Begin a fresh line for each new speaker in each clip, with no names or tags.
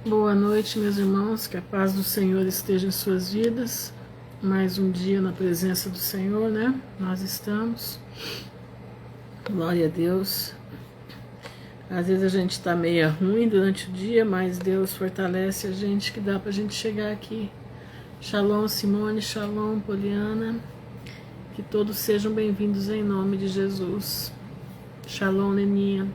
Boa noite, meus irmãos, que a paz do Senhor esteja em suas vidas. Mais um dia na presença do Senhor, né? Nós estamos. Glória a Deus. Às vezes a gente está meio ruim durante o dia, mas Deus fortalece a gente que dá para a gente chegar aqui. Shalom, Simone, shalom, Poliana. Que todos sejam bem-vindos em nome de Jesus. Shalom, Neninha.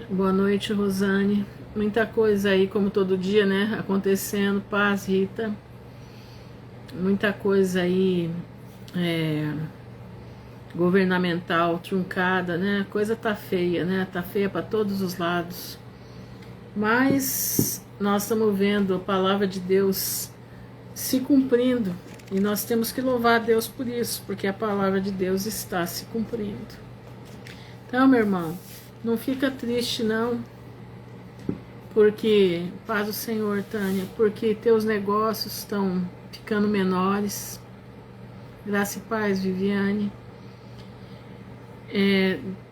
Boa noite, Rosane. Muita coisa aí, como todo dia, né? Acontecendo. Paz, Rita. Muita coisa aí governamental, truncada, né? A coisa tá feia, né? Tá feia para todos os lados. Mas nós estamos vendo a palavra de Deus se cumprindo. E nós temos que louvar a Deus por isso, porque a palavra de Deus está se cumprindo. Então, meu irmão, não fica triste, não. Porque, paz do Senhor, Tânia, porque teus negócios estão ficando menores. Graça e paz, Viviane.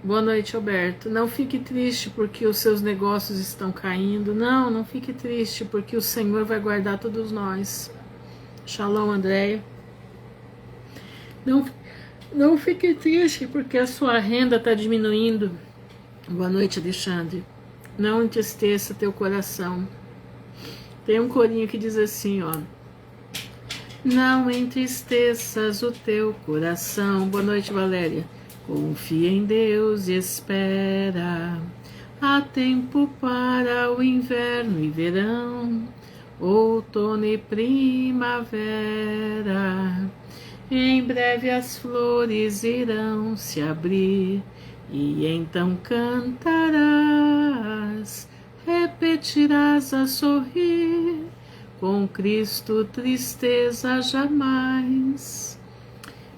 Boa noite, Alberto. Não fique triste porque os seus negócios estão caindo. Não fique triste porque o Senhor vai guardar todos nós. Shalom, Andréia. Não fique triste porque a sua renda está diminuindo. Boa noite, Alexandre. Não entristeça teu coração. Tem um corinho que diz assim, ó. Não entristeças o teu coração. Boa noite, Valéria. Confia em Deus e espera. Há tempo para o inverno e verão, outono e primavera. Em breve as flores irão se abrir. E então cantarás, repetirás a sorrir, com Cristo tristeza jamais.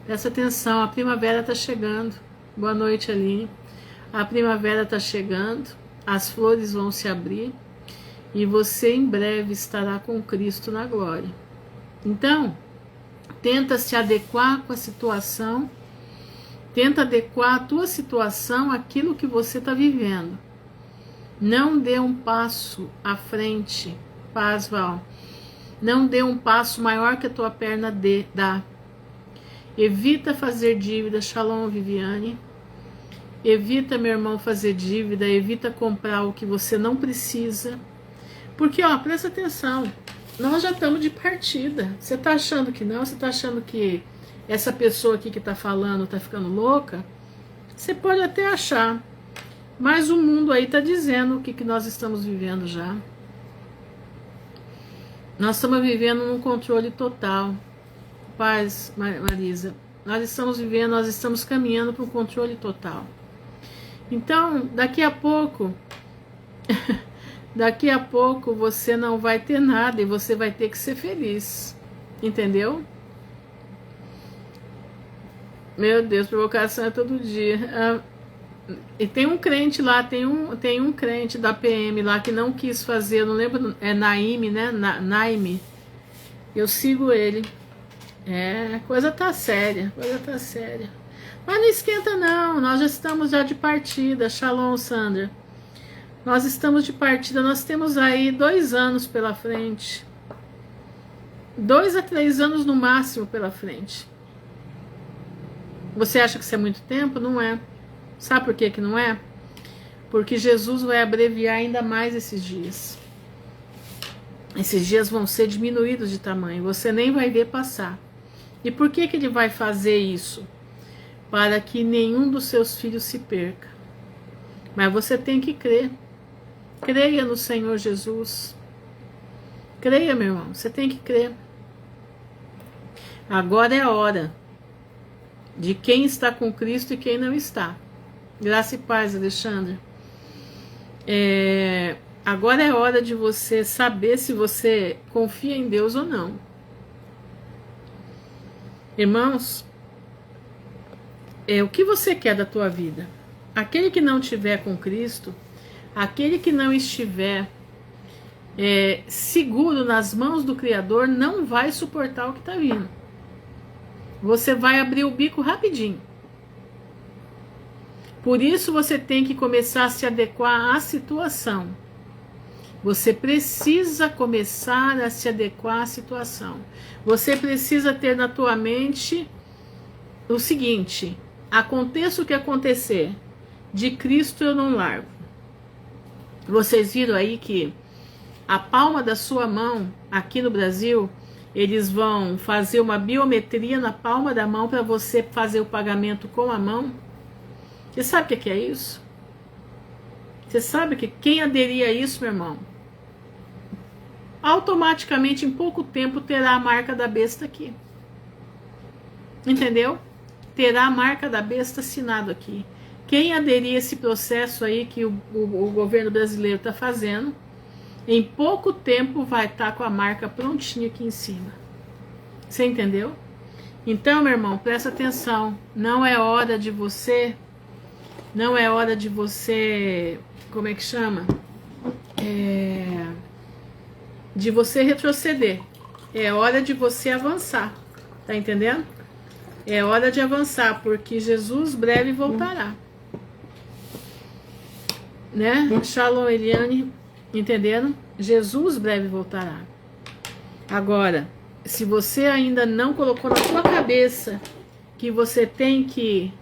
Presta atenção, a primavera está chegando. Boa noite, Aline. A primavera está chegando, as flores vão se abrir e você em breve estará com Cristo na glória. Então, tenta se adequar com a situação. Tenta adequar a tua situação àquilo que você está vivendo. Não dê um passo à frente, paz, Val. Não dê um passo maior que a tua perna dá. Evita fazer dívida, shalom, Viviane. Evita, meu irmão, fazer dívida. Evita comprar o que você não precisa. Porque, ó, presta atenção. Nós já estamos de partida. Você está achando que não? Você está achando que essa pessoa aqui que está falando está ficando louca? Você pode até achar, mas o mundo aí está dizendo o que nós estamos vivendo já. Nós estamos vivendo num controle total. Paz, Marisa. Nós estamos caminhando para um controle total. Então, daqui a pouco você não vai ter nada e você vai ter que ser feliz. Entendeu? Meu Deus, provocação é todo dia. E tem um crente lá, tem um crente da PM lá que não quis fazer, eu não lembro, é Naime, né? Naime. Eu sigo ele. A coisa tá séria, Mas não esquenta não, nós já estamos de partida. Shalom, Sandra. Nós estamos de partida, nós temos aí 2 anos pela frente. 2 a 3 anos no máximo pela frente. Você acha que isso é muito tempo? Não é. Sabe por que não é? Porque Jesus vai abreviar ainda mais esses dias. Esses dias vão ser diminuídos de tamanho. Você nem vai ver passar. E por que ele vai fazer isso? Para que nenhum dos seus filhos se perca. Mas você tem que crer. Creia no Senhor Jesus. Creia, meu irmão. Você tem que crer. Agora é a hora de quem está com Cristo e quem não está. Graça e paz, Alexandre. Agora é hora de você saber se você confia em Deus ou não. Irmãos, o que você quer da tua vida? Aquele que não estiver com Cristo, aquele que não estiver seguro nas mãos do Criador, não vai suportar o que está vindo. Você vai abrir o bico rapidinho. Por isso você tem que começar a se adequar à situação. Você precisa começar a se adequar à situação. Você precisa ter na tua mente o seguinte: aconteça o que acontecer, de Cristo eu não largo. Vocês viram aí que a palma da sua mão, aqui no Brasil, eles vão fazer uma biometria na palma da mão para você fazer o pagamento com a mão. Você sabe o que é isso? Você sabe que quem aderir a isso, meu irmão, automaticamente em pouco tempo terá a marca da besta aqui. Entendeu? Terá a marca da besta assinado aqui. Quem aderir a esse processo aí que o governo brasileiro está fazendo, em pouco tempo vai estar com a marca prontinha aqui em cima. Você entendeu? Então, meu irmão, presta atenção. Não é hora de você... Como é que chama? De você retroceder. É hora de você avançar. Tá entendendo? É hora de avançar, porque Jesus breve voltará. Né? Shalom, Eliane. Entendendo? Jesus breve voltará. Agora, se você ainda não colocou na sua cabeça que você tem que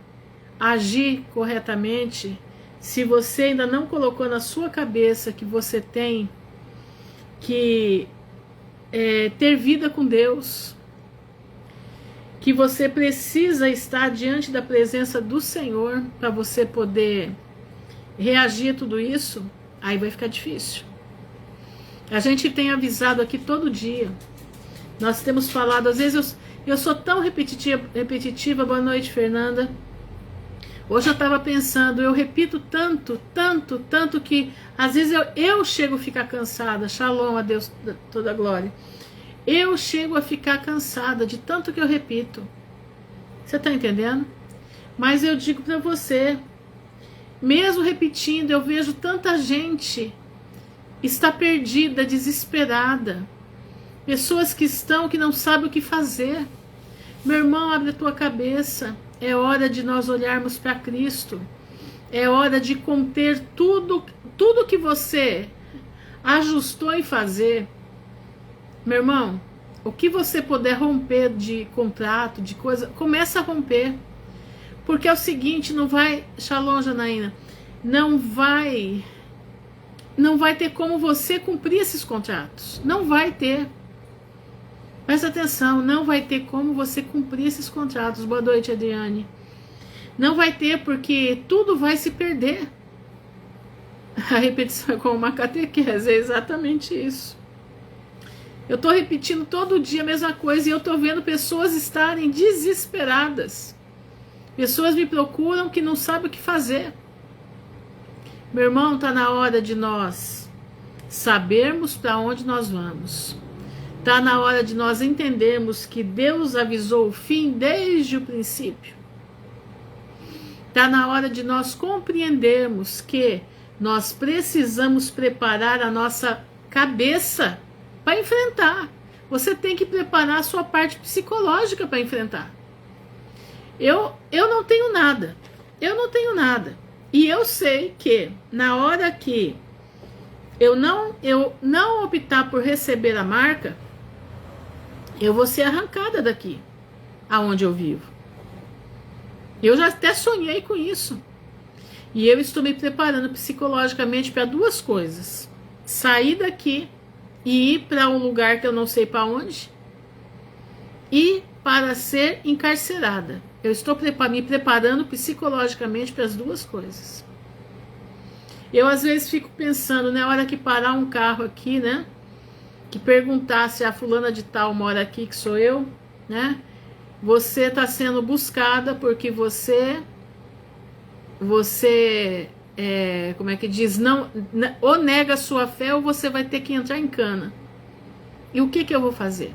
agir corretamente, se você ainda não colocou na sua cabeça que você tem que ter vida com Deus, que você precisa estar diante da presença do Senhor para você poder reagir a tudo isso, aí vai ficar difícil. A gente tem avisado aqui todo dia. Nós temos falado, às vezes eu sou tão repetitiva. Boa noite, Fernanda. Hoje eu estava pensando, eu repito tanto que às vezes eu chego a ficar cansada. Shalom, a Deus toda a glória. Eu chego a ficar cansada de tanto que eu repito. Você está entendendo? Mas eu digo para você, mesmo repetindo, eu vejo tanta gente está perdida, desesperada. Pessoas que não sabem o que fazer. Meu irmão, abre a tua cabeça. É hora de nós olharmos para Cristo. É hora de conter tudo que você ajustou em fazer. Meu irmão, o que você puder romper de contrato, de coisa, começa a romper. Porque é o seguinte, não vai... Shalom, Janaína. Não vai ter como você cumprir esses contratos. Não vai ter. Presta atenção, não vai ter como você cumprir esses contratos. Boa noite, Adriane. Não vai ter, porque tudo vai se perder. A repetição é como uma catequese, é exatamente isso. Eu estou repetindo todo dia a mesma coisa e eu estou vendo pessoas estarem desesperadas. Pessoas me procuram que não sabem o que fazer. Meu irmão, está na hora de nós sabermos para onde nós vamos. Está na hora de nós entendermos que Deus avisou o fim desde o princípio. Está na hora de nós compreendermos que nós precisamos preparar a nossa cabeça para enfrentar. Você tem que preparar a sua parte psicológica para enfrentar. Eu não tenho nada. Eu não tenho nada. E eu sei que na hora que eu não optar por receber a marca, eu vou ser arrancada daqui, aonde eu vivo. Eu já até sonhei com isso. E eu estou me preparando psicologicamente para duas coisas. Sair daqui e ir para um lugar que eu não sei para onde. E para ser encarcerada. Eu estou me preparando psicologicamente para as duas coisas. Eu às vezes fico pensando, na hora que parar um carro aqui, né? Que perguntar se a fulana de tal mora aqui, que sou eu, né? Você está sendo buscada porque você como é que diz? Ou nega a sua fé ou você vai ter que entrar em cana. E o que eu vou fazer?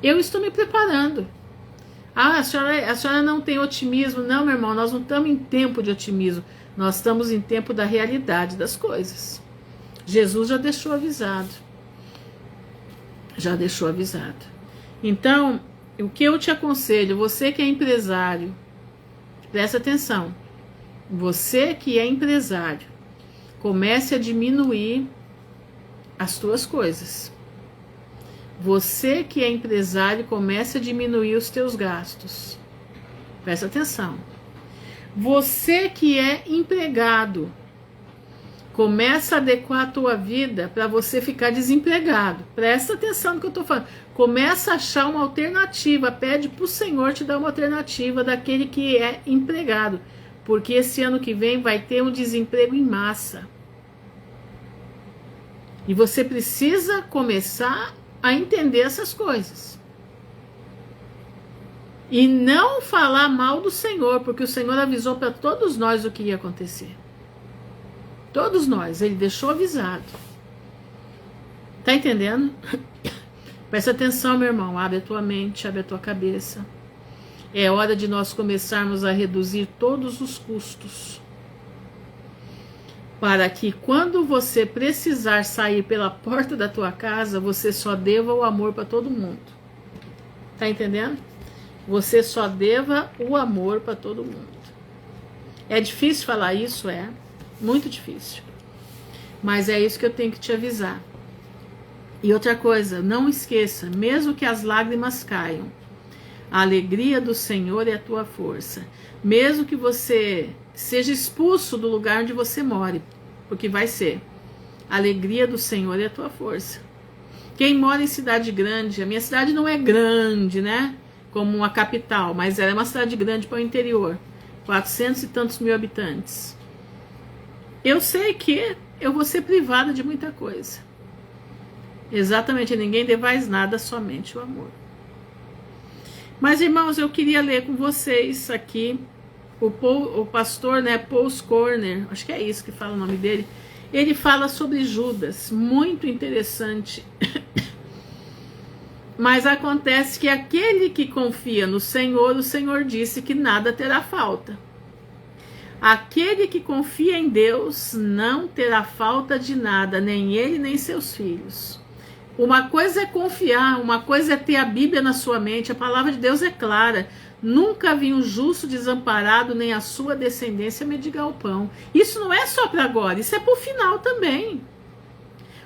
Eu estou me preparando. Ah, a senhora não tem otimismo. Não, meu irmão, nós não estamos em tempo de otimismo. Nós estamos em tempo da realidade das coisas. Jesus já deixou avisado. Já deixou avisado. Então, o que eu te aconselho, você que é empresário, presta atenção. Você que é empresário, comece a diminuir as tuas coisas. Você que é empresário, comece a diminuir os teus gastos. Presta atenção. Você que é empregado, começa a adequar a tua vida para você ficar desempregado. Presta atenção no que eu estou falando. Começa a achar uma alternativa. Pede para o Senhor te dar uma alternativa daquele que é empregado. Porque esse ano que vem vai ter um desemprego em massa. E você precisa começar a entender essas coisas. E não falar mal do Senhor, porque o Senhor avisou para todos nós o que ia acontecer. Todos nós, Ele deixou avisado. Tá entendendo? Presta atenção, meu irmão. Abre a tua mente, abre a tua cabeça. É hora de nós começarmos a reduzir todos os custos. Para que quando você precisar sair pela porta da tua casa, você só deva o amor para todo mundo. Tá entendendo? Você só deva o amor para todo mundo. É difícil falar isso, é. Muito difícil. Mas é isso que eu tenho que te avisar. E outra coisa, não esqueça, mesmo que as lágrimas caiam, a alegria do Senhor é a tua força. Mesmo que você seja expulso do lugar onde você mora, porque vai ser. A alegria do Senhor é a tua força. Quem mora em cidade grande, a minha cidade não é grande, né? Como uma capital, mas ela é uma cidade grande para o interior. 400 e tantos mil habitantes. Eu sei que eu vou ser privada de muita coisa. Exatamente, ninguém devais nada, somente o amor. Mas, irmãos, eu queria ler com vocês aqui o pastor, né, Paul Corner, acho que é isso que fala o nome dele. Ele fala sobre Judas, muito interessante. Mas acontece que aquele que confia no Senhor, o Senhor disse que nada terá falta. Aquele que confia em Deus não terá falta de nada, nem ele nem seus filhos. Uma coisa é confiar, uma coisa é ter a Bíblia na sua mente. A palavra de Deus é clara. Nunca vi um justo desamparado, nem a sua descendência mendigar o pão. Isso não é só para agora, isso é para o final também.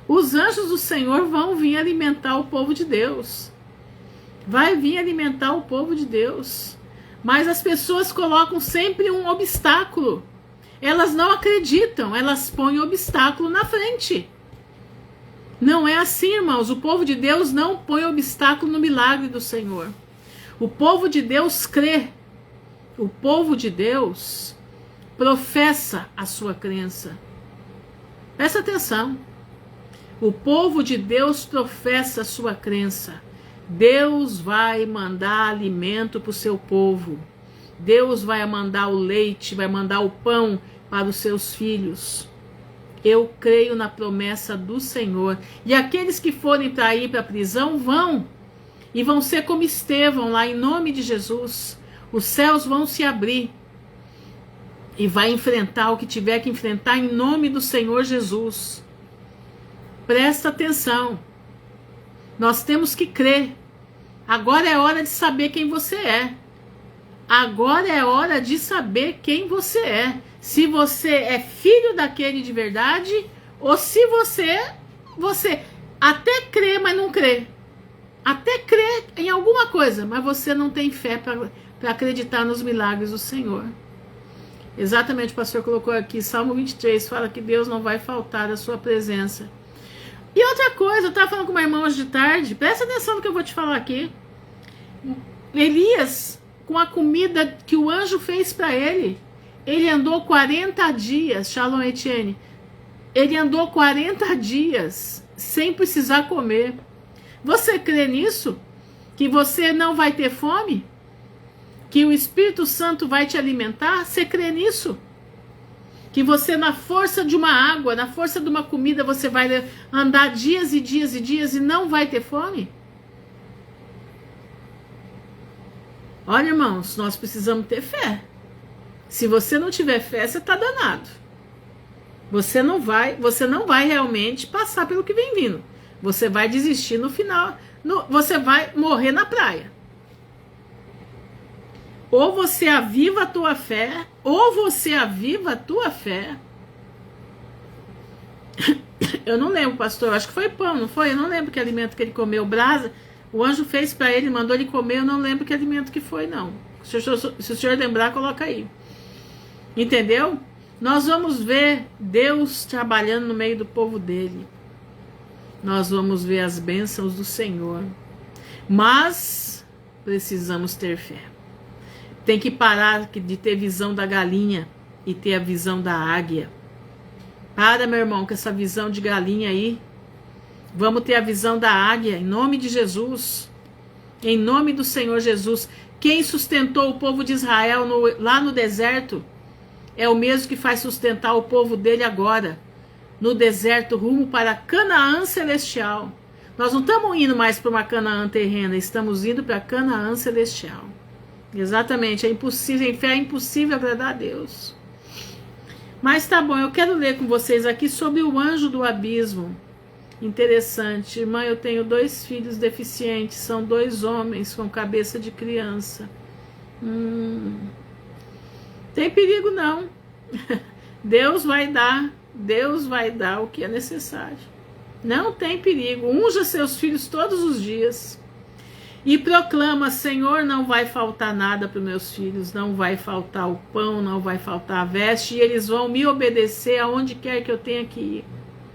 Os anjos do Senhor vão vir alimentar o povo de Deus. Vai vir alimentar o povo de Deus. Mas as pessoas colocam sempre um obstáculo. Elas não acreditam, elas põem obstáculo na frente. Não é assim, irmãos. O povo de Deus não põe obstáculo no milagre do Senhor. O povo de Deus crê. O povo de Deus professa a sua crença. Presta atenção. O povo de Deus professa a sua crença. Deus vai mandar alimento para o seu povo. Deus vai mandar o leite, vai mandar o pão para os seus filhos. Eu creio na promessa do Senhor. E aqueles que forem para ir para a prisão vão. E vão ser como Estevão lá, em nome de Jesus. Os céus vão se abrir. E vai enfrentar o que tiver que enfrentar em nome do Senhor Jesus. Presta atenção. Nós temos que crer. Agora é hora de saber quem você é. Agora é hora de saber quem você é. Se você é filho daquele de verdade, ou se você até crê, mas não crê. Até crê em alguma coisa, mas você não tem fé para acreditar nos milagres do Senhor. Exatamente, o pastor colocou aqui, Salmo 23, fala que Deus não vai faltar a sua presença. E outra coisa, eu estava falando com uma irmã hoje de tarde, presta atenção no que eu vou te falar aqui. Elias, com a comida que o anjo fez para ele andou 40 dias, Shalom Etienne, ele andou 40 dias sem precisar comer. Você crê nisso? Que você não vai ter fome? Que o Espírito Santo vai te alimentar? Você crê nisso? Que você, na força de uma água, na força de uma comida, você vai andar dias e dias e dias e não vai ter fome? Olha, irmãos, nós precisamos ter fé. Se você não tiver fé, você está danado. Você não vai realmente passar pelo que vem vindo. Você vai desistir no final. Você vai morrer na praia. Ou você aviva a tua fé, ou você aviva a tua fé, Eu não lembro, pastor, acho que foi pão, não foi? Eu não lembro que alimento que ele comeu. Brasa, o anjo fez para ele, mandou ele comer, eu não lembro que alimento que foi, não. Se o senhor lembrar, coloca aí. Entendeu? Nós vamos ver Deus trabalhando no meio do povo dele. Nós vamos ver as bênçãos do Senhor. Mas precisamos ter fé. Tem que parar de ter visão da galinha e ter a visão da águia. Para, meu irmão, com essa visão de galinha aí. Vamos ter a visão da águia, em nome de Jesus. Em nome do Senhor Jesus. Quem sustentou o povo de Israel lá no deserto é o mesmo que faz sustentar o povo dele agora. No deserto, rumo para Canaã celestial. Nós não estamos indo mais para uma Canaã terrena, estamos indo para Canaã celestial. Exatamente, é impossível, em fé é impossível agradar a Deus. Mas tá bom, eu quero ler com vocês aqui sobre o anjo do abismo. Interessante, irmã, eu tenho 2 filhos deficientes, são 2 homens com cabeça de criança. Tem perigo não. Deus vai dar o que é necessário. Não tem perigo. Unja seus filhos todos os dias. E proclama, Senhor, não vai faltar nada para os meus filhos. Não vai faltar o pão, não vai faltar a veste. E eles vão me obedecer aonde quer que eu tenha que ir.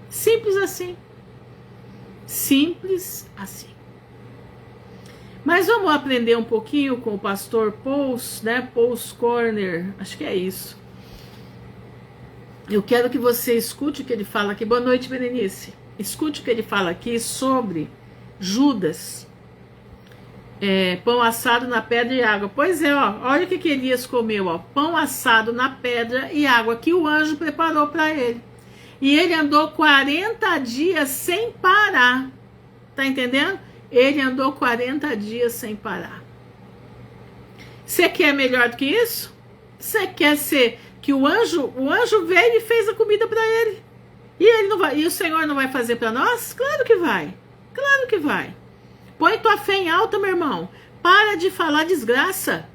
Simples assim. Simples assim. Mas vamos aprender um pouquinho com o pastor Paul's, né? Paul's Corner. Acho que é isso. Eu quero que você escute o que ele fala aqui. Boa noite, Berenice. Escute o que ele fala aqui sobre Judas. Pão assado na pedra e água. Pois é, ó, olha o que Elias comeu. Ó, pão assado na pedra e água que o anjo preparou para ele. E ele andou 40 dias sem parar. Tá entendendo? Ele andou 40 dias sem parar. Você quer melhor do que isso? Você quer ser... que o anjo veio e fez a comida para ele. E ele não vai, e o Senhor não vai fazer para nós? Claro que vai. Claro que vai. Põe tua fé em alta, meu irmão. Para de falar desgraça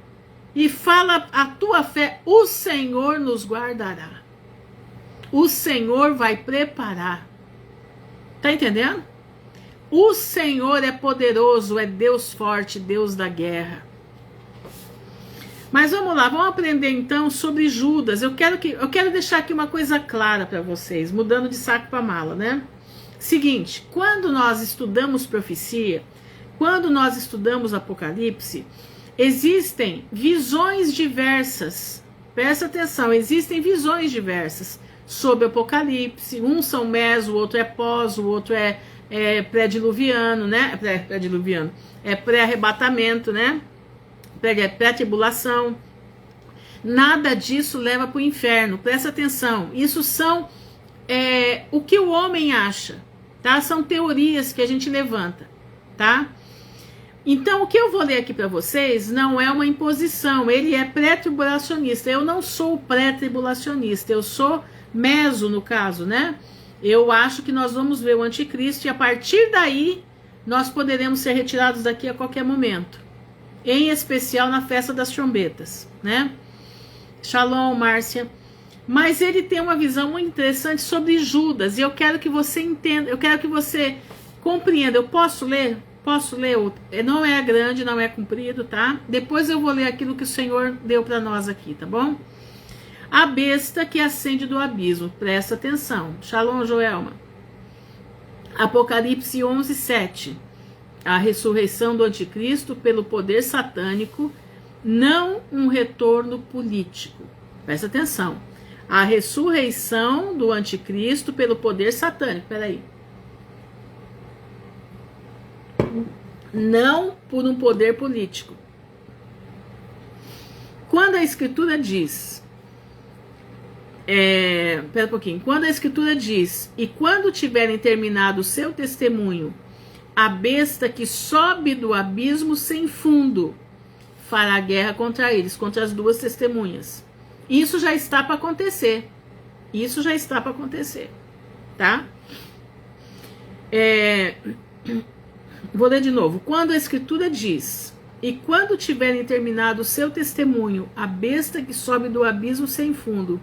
e fala a tua fé. O Senhor nos guardará. O Senhor vai preparar. Tá entendendo? O Senhor é poderoso, é Deus forte, Deus da guerra. Mas vamos lá, vamos aprender então sobre Judas. Eu quero deixar aqui uma coisa clara para vocês, mudando de saco para mala, né? Seguinte, quando nós estudamos profecia, quando nós estudamos Apocalipse, existem visões diversas. Presta atenção, existem visões diversas sobre Apocalipse. Um são meso, o outro é pós, o outro é pré-diluviano, né? Pré-diluviano, é pré-arrebatamento, né? Pré-tribulação. Nada disso leva para o inferno. Presta atenção. Isso são o que o homem acha, tá? São teorias que a gente levanta, tá? Então, o que eu vou ler aqui para vocês não é uma imposição. Ele é pré-tribulacionista. Eu não sou pré-tribulacionista. Eu sou meso, no caso, né? Eu acho que nós vamos ver o anticristo e a partir daí nós poderemos ser retirados daqui a qualquer momento. Em especial na festa das trombetas, né? Shalom, Márcia. Mas ele tem uma visão muito interessante sobre Judas, e eu quero que você entenda, eu quero que você compreenda. Eu posso ler? Posso ler? Não é grande, não é comprido, tá? Depois eu vou ler aquilo que o Senhor deu para nós aqui, tá bom? A besta que ascende do abismo. Presta atenção. Shalom, Joelma. Apocalipse 11, 7. A ressurreição do anticristo pelo poder satânico, não um retorno político. Presta atenção. A ressurreição do anticristo pelo poder satânico. Peraí. Não por um poder político. Quando a escritura diz... Pera um pouquinho. Quando a escritura diz: e quando tiverem terminado o seu testemunho, a besta que sobe do abismo sem fundo fará guerra contra eles, contra as 2 testemunhas. Isso já está para acontecer. Isso já está para acontecer. Tá? Vou ler de novo. Quando a escritura diz: e quando tiverem terminado o seu testemunho, a besta que sobe do abismo sem fundo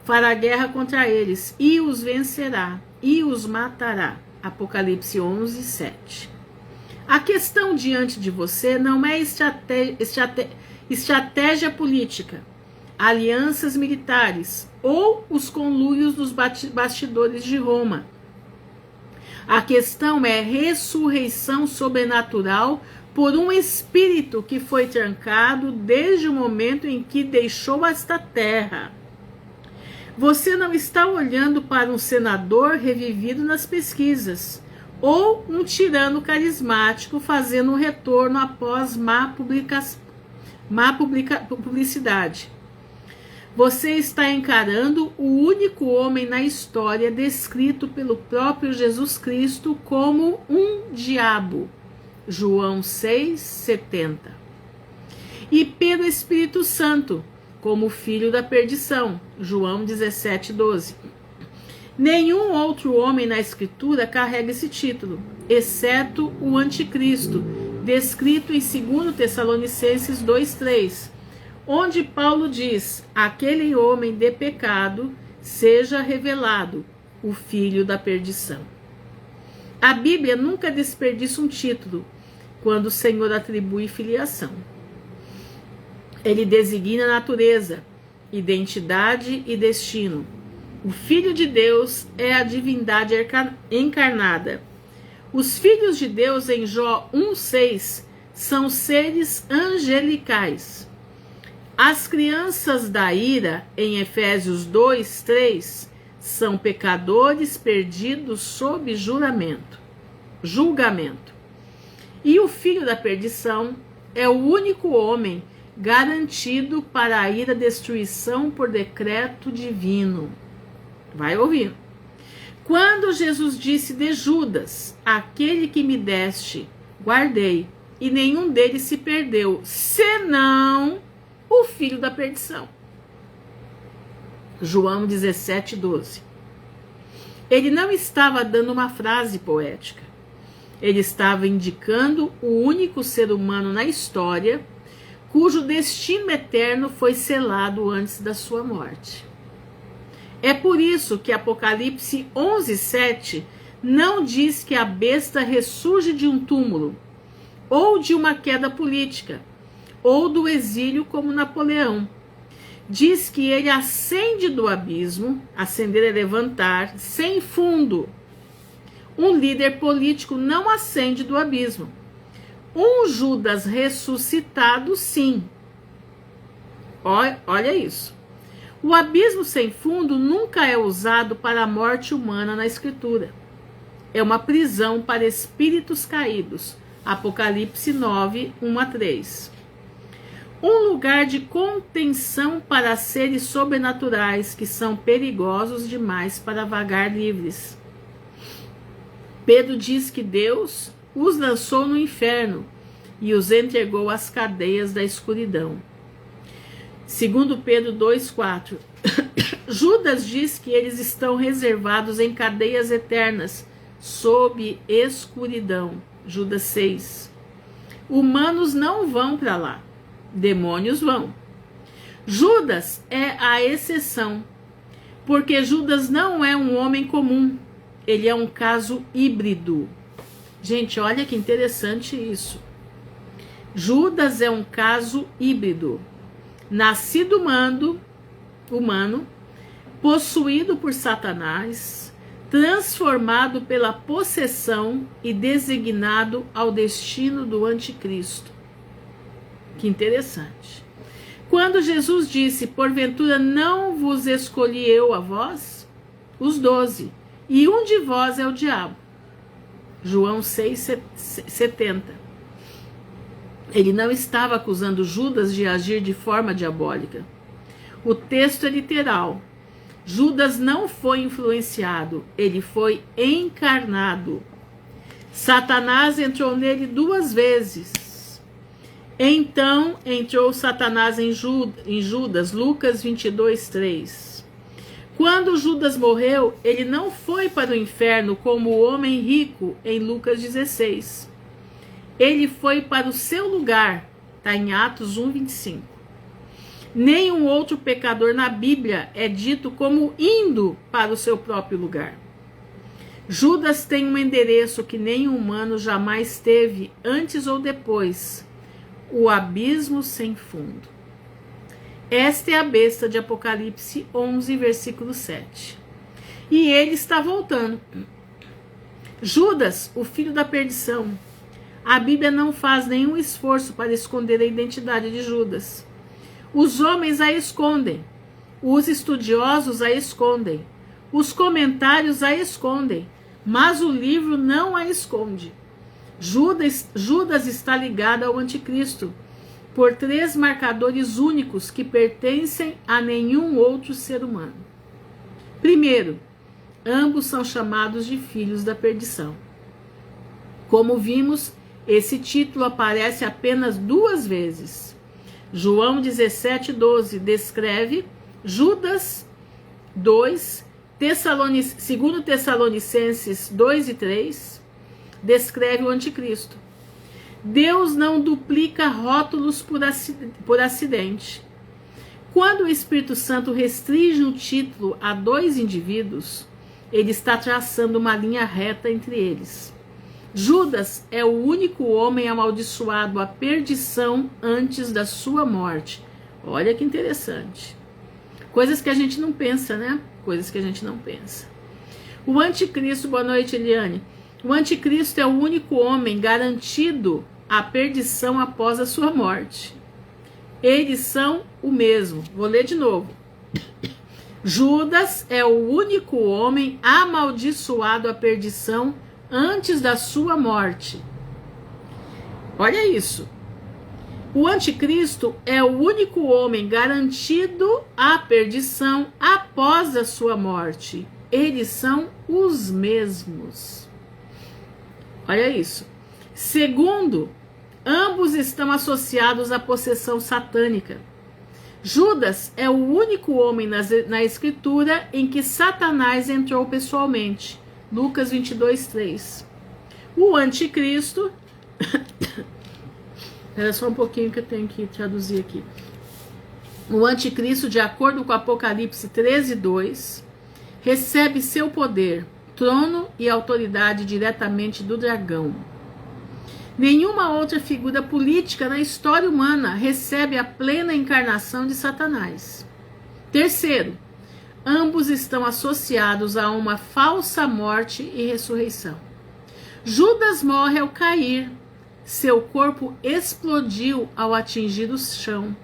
fará guerra contra eles e os vencerá e os matará. Apocalipse 11, 7. A questão diante de você não é estratégia política, alianças militares ou os conluios dos bastidores de Roma. A questão é ressurreição sobrenatural por um espírito que foi trancado desde o momento em que deixou esta terra. Você não está olhando para um senador revivido nas pesquisas ou um tirano carismático fazendo um retorno após má publicidade. Você está encarando o único homem na história descrito pelo próprio Jesus Cristo como um diabo. João 6,70. E pelo Espírito Santo, como filho da perdição. João 17,12. Nenhum outro homem na Escritura carrega esse título, exceto o Anticristo, descrito em 2 Tessalonicenses 2,3, onde Paulo diz: aquele homem de pecado seja revelado, o filho da perdição. A Bíblia nunca desperdiça um título quando o Senhor atribui filiação. Ele designa natureza, identidade e destino. O Filho de Deus é a divindade encarnada. Os filhos de Deus em Jó 1,6 são seres angelicais. As crianças da ira em Efésios 2,3 são pecadores perdidos sob julgamento. E o filho da perdição é o único homem garantido para a ira destruição por decreto divino. Vai ouvindo. Quando Jesus disse de Judas, aquele que me deste, guardei, e nenhum deles se perdeu, senão o filho da perdição. João 17,12. Ele não estava dando uma frase poética. Ele estava indicando o único ser humano na história cujo destino eterno foi selado antes da sua morte. É por isso que Apocalipse 11:7 não diz que a besta ressurge de um túmulo, ou de uma queda política, ou do exílio como Napoleão. Diz que ele ascende do abismo, ascender é levantar, sem fundo. Um líder político não ascende do abismo. Um Judas ressuscitado, sim. Olha isso. O abismo sem fundo nunca é usado para a morte humana na Escritura. É uma prisão para espíritos caídos. Apocalipse 9, 1-3. Um lugar de contenção para seres sobrenaturais que são perigosos demais para vagar livres. Pedro diz que Deus os lançou no inferno e os entregou às cadeias da escuridão. Segundo Pedro 2,4. Judas diz que eles estão reservados em cadeias eternas, sob escuridão. Judas 6. Humanos não vão para lá, demônios vão. Judas é a exceção, porque Judas não é um homem comum, ele é um caso híbrido. Gente, olha que interessante isso. Judas é um caso híbrido. Nascido humano, possuído por Satanás, transformado pela possessão e designado ao destino do anticristo. Que interessante. Quando Jesus disse, porventura não vos escolhi eu a vós, os 12, e um de vós é o diabo. João 6,70. Ele não estava acusando Judas de agir de forma diabólica. O texto é literal. Judas não foi influenciado, ele foi encarnado. Satanás entrou nele 2 vezes. Então entrou Satanás em Judas, Lucas 22:3. Quando Judas morreu, ele não foi para o inferno como o homem rico em Lucas 16. Ele foi para o seu lugar, está em Atos 1:25. Nenhum outro pecador na Bíblia é dito como indo para o seu próprio lugar. Judas tem um endereço que nenhum humano jamais teve, antes ou depois: o abismo sem fundo. Esta é a besta de Apocalipse 11, versículo 7. E ele está voltando. Judas, o filho da perdição. A Bíblia não faz nenhum esforço para esconder a identidade de Judas. Os homens a escondem, os estudiosos a escondem, os comentários a escondem, mas o livro não a esconde. Judas está ligado ao anticristo por 3 marcadores únicos que pertencem a nenhum outro ser humano. Primeiro, ambos são chamados de filhos da perdição. Como vimos, esse título aparece apenas 2 vezes. João 17:12 descreve Judas 2, 2 Tessalonicenses 2 e 3 descreve o anticristo. Deus não duplica rótulos por acidente. Quando o Espírito Santo restringe um título a 2 indivíduos, ele está traçando uma linha reta entre eles. Judas é o único homem amaldiçoado à perdição antes da sua morte. Olha que interessante. Coisas que a gente não pensa, né? Coisas que a gente não pensa. O anticristo, boa noite, Eliane. O anticristo é o único homem garantido à perdição após a sua morte. Eles são o mesmo. Vou ler de novo. Judas é o único homem amaldiçoado à perdição antes da sua morte. Olha isso. O anticristo é o único homem garantido à perdição após a sua morte. Eles são os mesmos. Olha isso. Segundo, ambos estão associados à possessão satânica. Judas é o único homem na escritura em que Satanás entrou pessoalmente. Lucas 22:3. O anticristo... Espera só um pouquinho que eu tenho que traduzir aqui. O anticristo, de acordo com Apocalipse 13:2, recebe seu poder, trono e autoridade diretamente do dragão. Nenhuma outra figura política na história humana recebe a plena encarnação de Satanás. Terceiro, ambos estão associados a uma falsa morte e ressurreição. Judas morre ao cair. Seu corpo explodiu ao atingir o chão.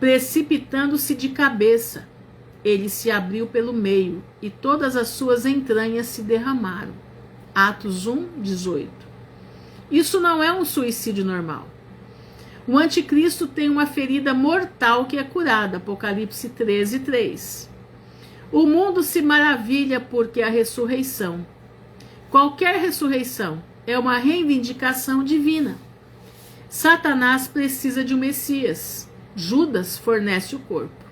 Precipitando-se de cabeça, ele se abriu pelo meio e todas as suas entranhas se derramaram. Atos 1:18. Isso não é um suicídio normal. O anticristo tem uma ferida mortal que é curada. Apocalipse 13:3. O mundo se maravilha porque a ressurreição, qualquer ressurreição, é uma reivindicação divina. Satanás precisa de um Messias. Judas fornece o corpo.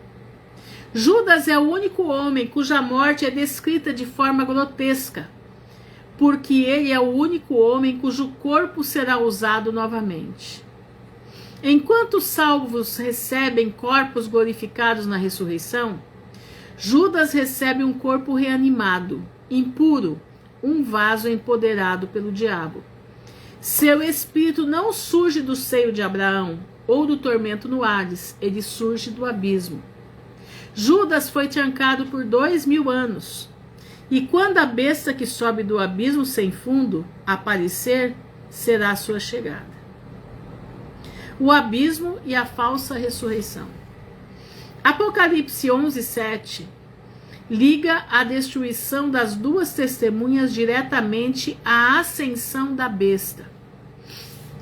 Judas é o único homem cuja morte é descrita de forma grotesca, porque ele é o único homem cujo corpo será usado novamente. Enquanto os salvos recebem corpos glorificados na ressurreição, Judas recebe um corpo reanimado, impuro, um vaso empoderado pelo diabo. Seu espírito não surge do seio de Abraão ou do tormento no Hades, ele surge do abismo. Judas foi trancado por 2000 anos. E quando a besta que sobe do abismo sem fundo aparecer, será a sua chegada. O abismo e a falsa ressurreição. Apocalipse 11:7 liga a destruição das 2 testemunhas diretamente à ascensão da besta.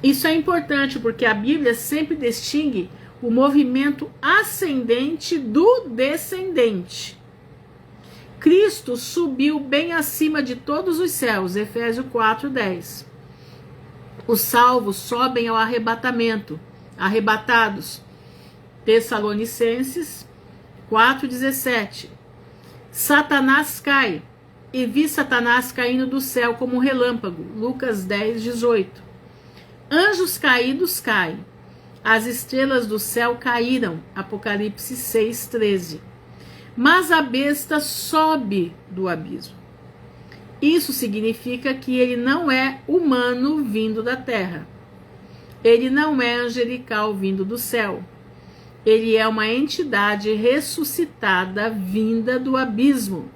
Isso é importante porque a Bíblia sempre distingue o movimento ascendente do descendente. Cristo subiu bem acima de todos os céus, Efésios 4:10. Os salvos sobem ao arrebatamento, arrebatados, Tessalonicenses 4:17. Satanás cai, e vi Satanás caindo do céu como um relâmpago, Lucas 10:18. Anjos caídos caem, As estrelas do céu caíram. Apocalipse 6:13. Mas a besta sobe do abismo. Isso significa que ele não é humano vindo da terra. Ele não é angelical vindo do céu. Ele é uma entidade ressuscitada vinda do abismo.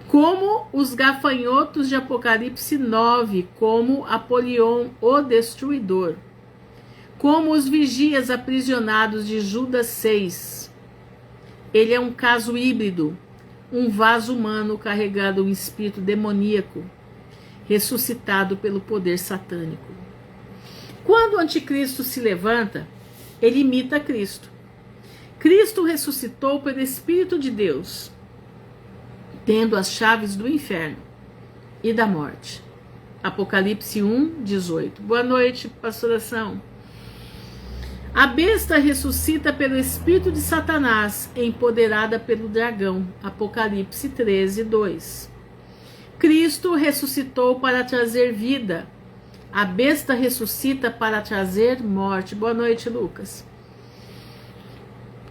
Como os gafanhotos de Apocalipse 9, como Apolion, o destruidor. Como os vigias aprisionados de Judas 6. Ele é um caso híbrido, um vaso humano carregado um espírito demoníaco, ressuscitado pelo poder satânico. Quando o anticristo se levanta, ele imita Cristo. Cristo ressuscitou pelo Espírito de Deus, tendo as chaves do inferno e da morte. Apocalipse 1:18. Boa noite, pastoração. A besta ressuscita pelo espírito de Satanás, empoderada pelo dragão. Apocalipse 13:2. Cristo ressuscitou para trazer vida. A besta ressuscita para trazer morte. Boa noite, Lucas.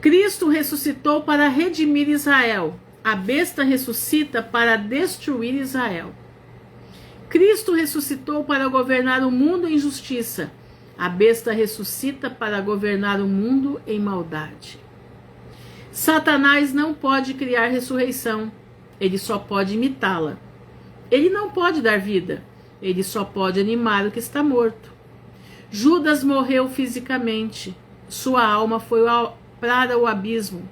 Cristo ressuscitou para redimir Israel. A besta ressuscita para destruir Israel. Cristo ressuscitou para governar o mundo em justiça. A besta ressuscita para governar o mundo em maldade. Satanás não pode criar ressurreição. Ele só pode imitá-la. Ele não pode dar vida. Ele só pode animar o que está morto. Judas morreu fisicamente. Sua alma foi para o abismo.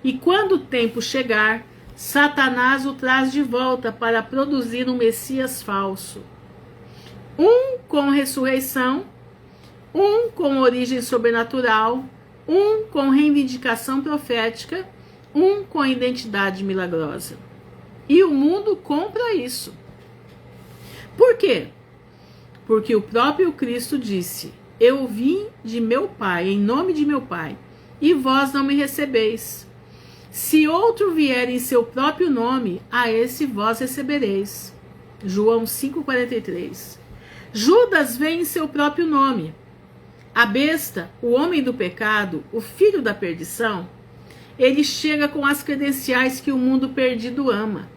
E quando o tempo chegar, Satanás o traz de volta para produzir um Messias falso. Um com ressurreição, um com origem sobrenatural, um com reivindicação profética, um com identidade milagrosa. E o mundo compra isso. Por quê? Porque o próprio Cristo disse: eu vim de meu Pai, em nome de meu Pai, e vós não me recebeis. Se outro vier em seu próprio nome, a esse vós recebereis. João 5,43. Judas vem em seu próprio nome. A besta, o homem do pecado, o filho da perdição, ele chega com as credenciais que o mundo perdido ama.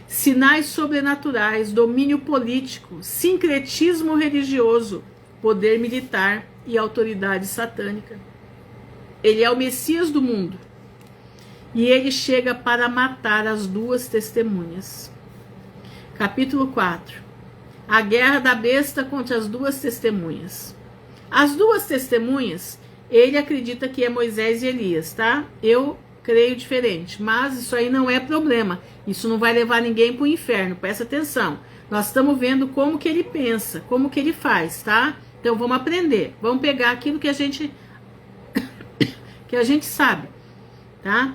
Sinais sobrenaturais, domínio político, sincretismo religioso, poder militar e autoridade satânica. Ele é o Messias do mundo. E ele chega para matar as duas testemunhas. Capítulo 4. A guerra da besta contra as duas testemunhas. As duas testemunhas, ele acredita que é Moisés e Elias, tá? Eu creio diferente, mas isso aí não é problema. Isso não vai levar ninguém para o inferno, presta atenção. Nós estamos vendo como que ele pensa, como que ele faz, tá? Então vamos aprender, vamos pegar aquilo que a gente sabe, tá?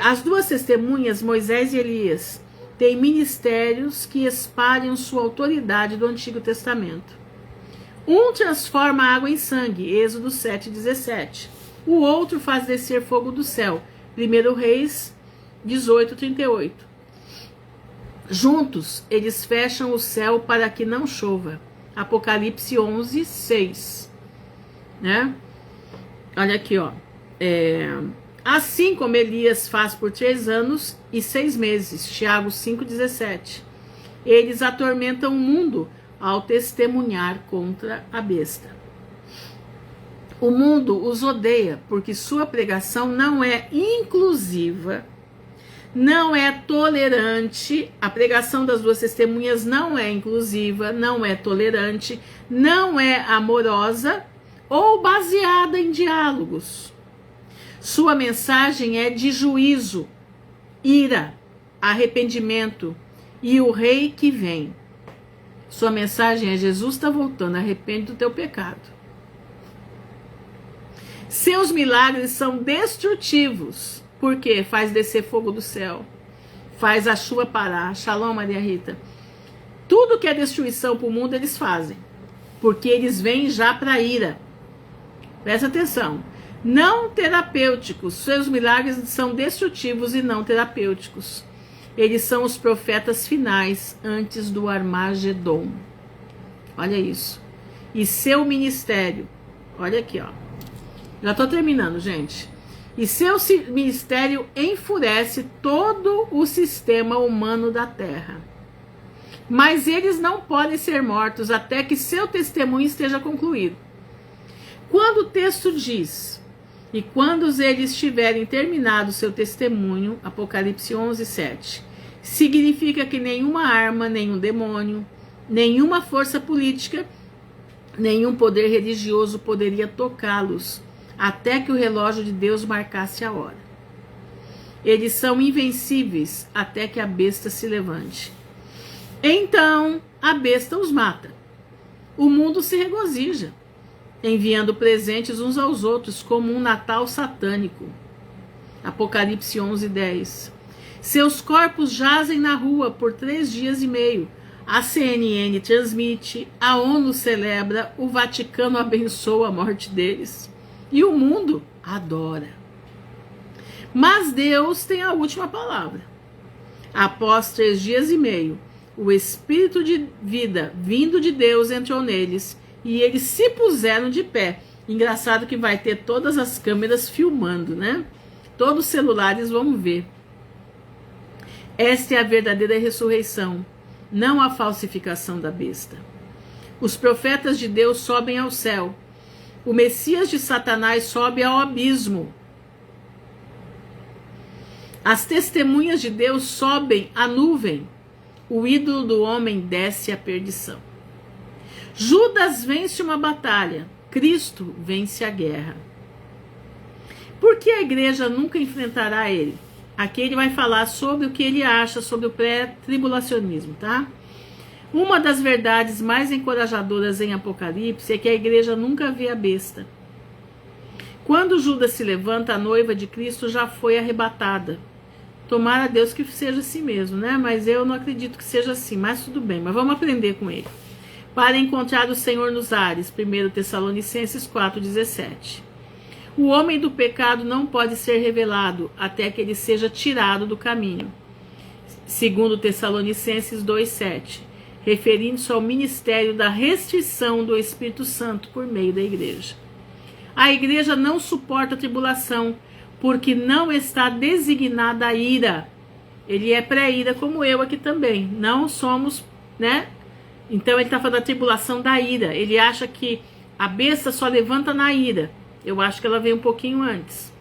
As duas testemunhas, Moisés e Elias, têm ministérios que espalham sua autoridade do Antigo Testamento. Um transforma água em sangue, Êxodo 7:17. O outro faz descer fogo do céu, 1 Reis 18:38. Juntos, eles fecham o céu para que não chova. Apocalipse 11:6. Né? Olha aqui, ó. Assim como Elias faz por 3 anos e 6 meses. Tiago 5:17. Eles atormentam o mundo ao testemunhar contra a besta. O mundo os odeia porque sua pregação não é inclusiva, não é tolerante. A pregação das duas testemunhas não é inclusiva, não é tolerante, não é amorosa ou baseada em diálogos. Sua mensagem é de juízo, ira, arrependimento e o rei que vem. Sua mensagem é: Jesus está voltando, arrepende do teu pecado. Seus milagres são destrutivos, porque faz descer fogo do céu, faz a chuva parar. Shalom, Maria Rita. Tudo que é destruição para o mundo eles fazem, porque eles vêm já para a ira. Presta atenção. Não terapêuticos. Seus milagres são destrutivos e não terapêuticos. Eles são os profetas finais antes do Armagedon. Olha isso. E seu ministério Olha aqui, ó. Já estou terminando, gente. E seu ministério enfurece todo o sistema humano da terra. Mas eles não podem ser mortos até que seu testemunho esteja concluído. Quando o texto diz, e quando eles tiverem terminado seu testemunho, Apocalipse 11, 7, significa que nenhuma arma, nenhum demônio, nenhuma força política, nenhum poder religioso poderia tocá-los até que o relógio de Deus marcasse a hora. Eles são invencíveis até que a besta se levante. Então a besta os mata. O mundo se regozija, enviando presentes uns aos outros como um Natal satânico. Apocalipse 11, 10. Seus corpos jazem na rua por 3 dias e meio. A CNN transmite, a ONU celebra, o Vaticano abençoa a morte deles. E o mundo adora. Mas Deus tem a última palavra. Após 3 dias e meio, o espírito de vida vindo de Deus entrou neles e eles se puseram de pé. Engraçado que vai ter todas as câmeras filmando, né? Todos os celulares vão ver. Esta é a verdadeira ressurreição, não a falsificação da besta. Os profetas de Deus sobem ao céu. O Messias de Satanás sobe ao abismo. As testemunhas de Deus sobem à nuvem. O ídolo do homem desce à perdição. Judas vence uma batalha. Cristo vence a guerra. Por que a igreja nunca enfrentará ele? Aqui ele vai falar sobre o que ele acha sobre o pré-tribulacionismo, tá? Uma das verdades mais encorajadoras em Apocalipse é que a igreja nunca vê a besta. Quando Judas se levanta, a noiva de Cristo já foi arrebatada. Tomara a Deus que seja assim mesmo, né? Mas eu não acredito que seja assim, mas tudo bem, mas vamos aprender com ele. Para encontrar o Senhor nos ares, 1 Tessalonicenses 4,17. O homem do pecado não pode ser revelado até que ele seja tirado do caminho. 2 Tessalonicenses 2,7. Referindo-se ao ministério da restrição do Espírito Santo por meio da igreja. A igreja não suporta a tribulação, porque não está designada a ira. Ele é pré-ira, como eu aqui também. Não somos, né? Então ele está falando da tribulação da ira. Ele acha que a besta só levanta na ira. Eu acho que ela veio um pouquinho antes.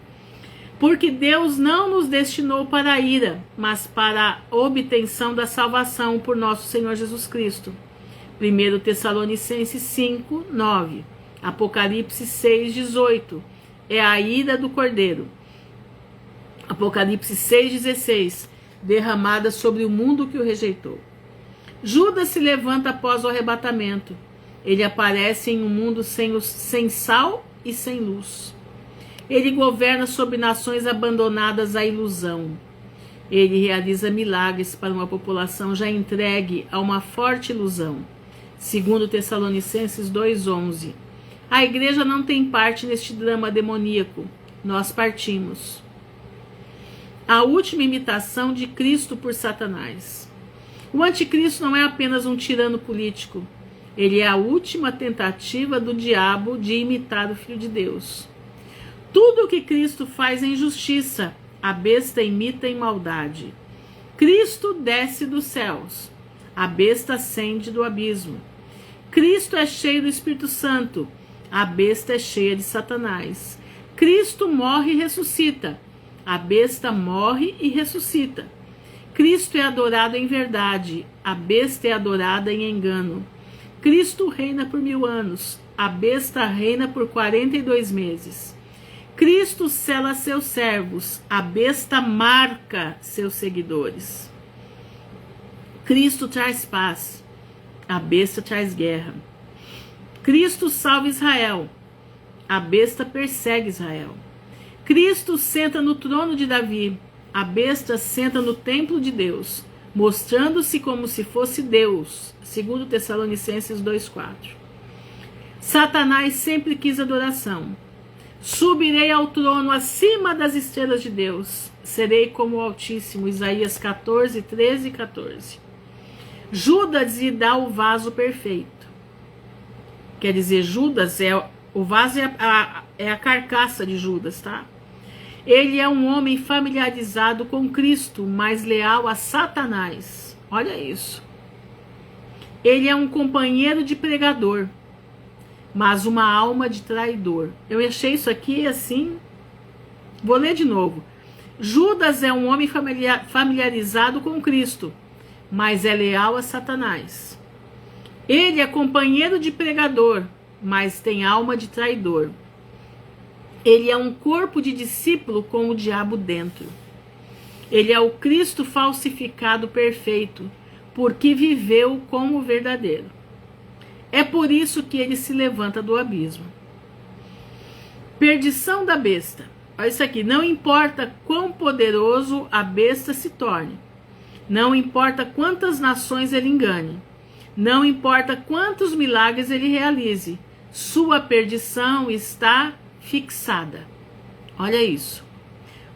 Porque Deus não nos destinou para a ira, mas para a obtenção da salvação por nosso Senhor Jesus Cristo. 1 Tessalonicenses 5, 9. Apocalipse 6, 18. É a ira do Cordeiro. Apocalipse 6, 16. Derramada sobre o mundo que o rejeitou. Judas se levanta após o arrebatamento. Ele aparece em um mundo sem sal e sem luz. Ele governa sobre nações abandonadas à ilusão. Ele realiza milagres para uma população já entregue a uma forte ilusão. 2 Tessalonicenses 2,11. A igreja não tem parte neste drama demoníaco. Nós partimos. A última imitação de Cristo por Satanás. O anticristo não é apenas um tirano político. Ele é a última tentativa do diabo de imitar o Filho de Deus. Tudo o que Cristo faz em justiça, a besta imita em maldade. Cristo desce dos céus, a besta ascende do abismo. Cristo é cheio do Espírito Santo, a besta é cheia de Satanás. Cristo morre e ressuscita, a besta morre e ressuscita. Cristo é adorado em verdade, a besta é adorada em engano. Cristo reina por 1000 anos, a besta reina por 42 meses. Cristo sela seus servos, a besta marca seus seguidores. Cristo traz paz, a besta traz guerra. Cristo salva Israel, a besta persegue Israel. Cristo senta no trono de Davi, a besta senta no templo de Deus, mostrando-se como se fosse Deus. 2 Tessalonicenses 2,4. Satanás sempre quis adoração. Subirei ao trono acima das estrelas de Deus. Serei como o Altíssimo. Isaías 14, 13 e 14. Judas lhe dá o vaso perfeito. Quer dizer, Judas é O vaso é a carcaça de Judas, tá? Ele é um homem familiarizado com Cristo, mas leal a Satanás. Olha isso. Ele é um companheiro de pregador, mas uma alma de traidor. Eu achei isso aqui assim. Vou ler de novo. Judas é um homem familiarizado com Cristo, mas é leal a Satanás. Ele é companheiro de pregador, mas tem alma de traidor. Ele é um corpo de discípulo com o diabo dentro. Ele é o Cristo falsificado perfeito, porque viveu como verdadeiro. É por isso que ele se levanta do abismo. Perdição da besta. Olha isso aqui. Não importa quão poderoso a besta se torne. Não importa quantas nações ele engane. Não importa quantos milagres ele realize. Sua perdição está fixada. Olha isso.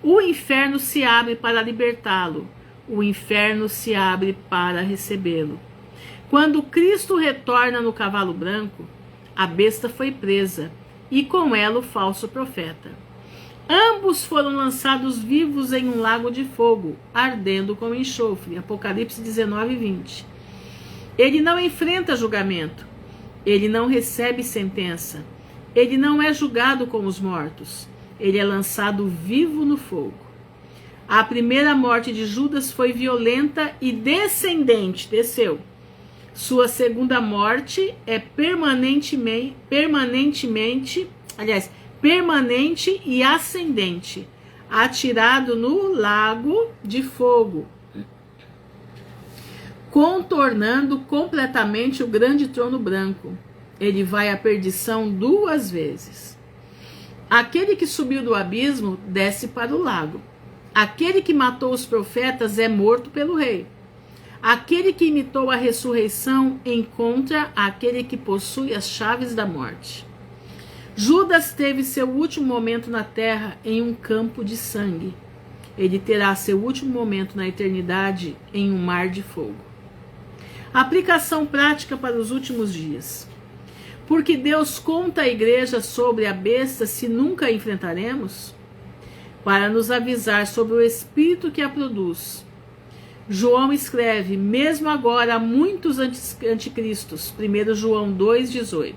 O inferno se abre para libertá-lo. O inferno se abre para recebê-lo. Quando Cristo retorna no cavalo branco, a besta foi presa, e com ela o falso profeta. Ambos foram lançados vivos em um lago de fogo, ardendo com enxofre. Apocalipse 19:20. Ele não enfrenta julgamento. Ele não recebe sentença. Ele não é julgado com os mortos. Ele é lançado vivo no fogo. A primeira morte de Judas foi violenta e descendente, desceu. Sua segunda morte é permanente e ascendente, atirado no lago de fogo, contornando completamente o grande trono branco. Ele vai à perdição 2 vezes. Aquele que subiu do abismo desce para o lago. Aquele que matou os profetas é morto pelo rei. Aquele que imitou a ressurreição encontra aquele que possui as chaves da morte. Judas teve seu último momento na terra em um campo de sangue. Ele terá seu último momento na eternidade em um mar de fogo. Aplicação prática para os últimos dias. Porque Deus conta à igreja sobre a besta se nunca a enfrentaremos? Para nos avisar sobre o espírito que a produz. João escreve, mesmo agora há muitos anticristos. 1 João 2,18.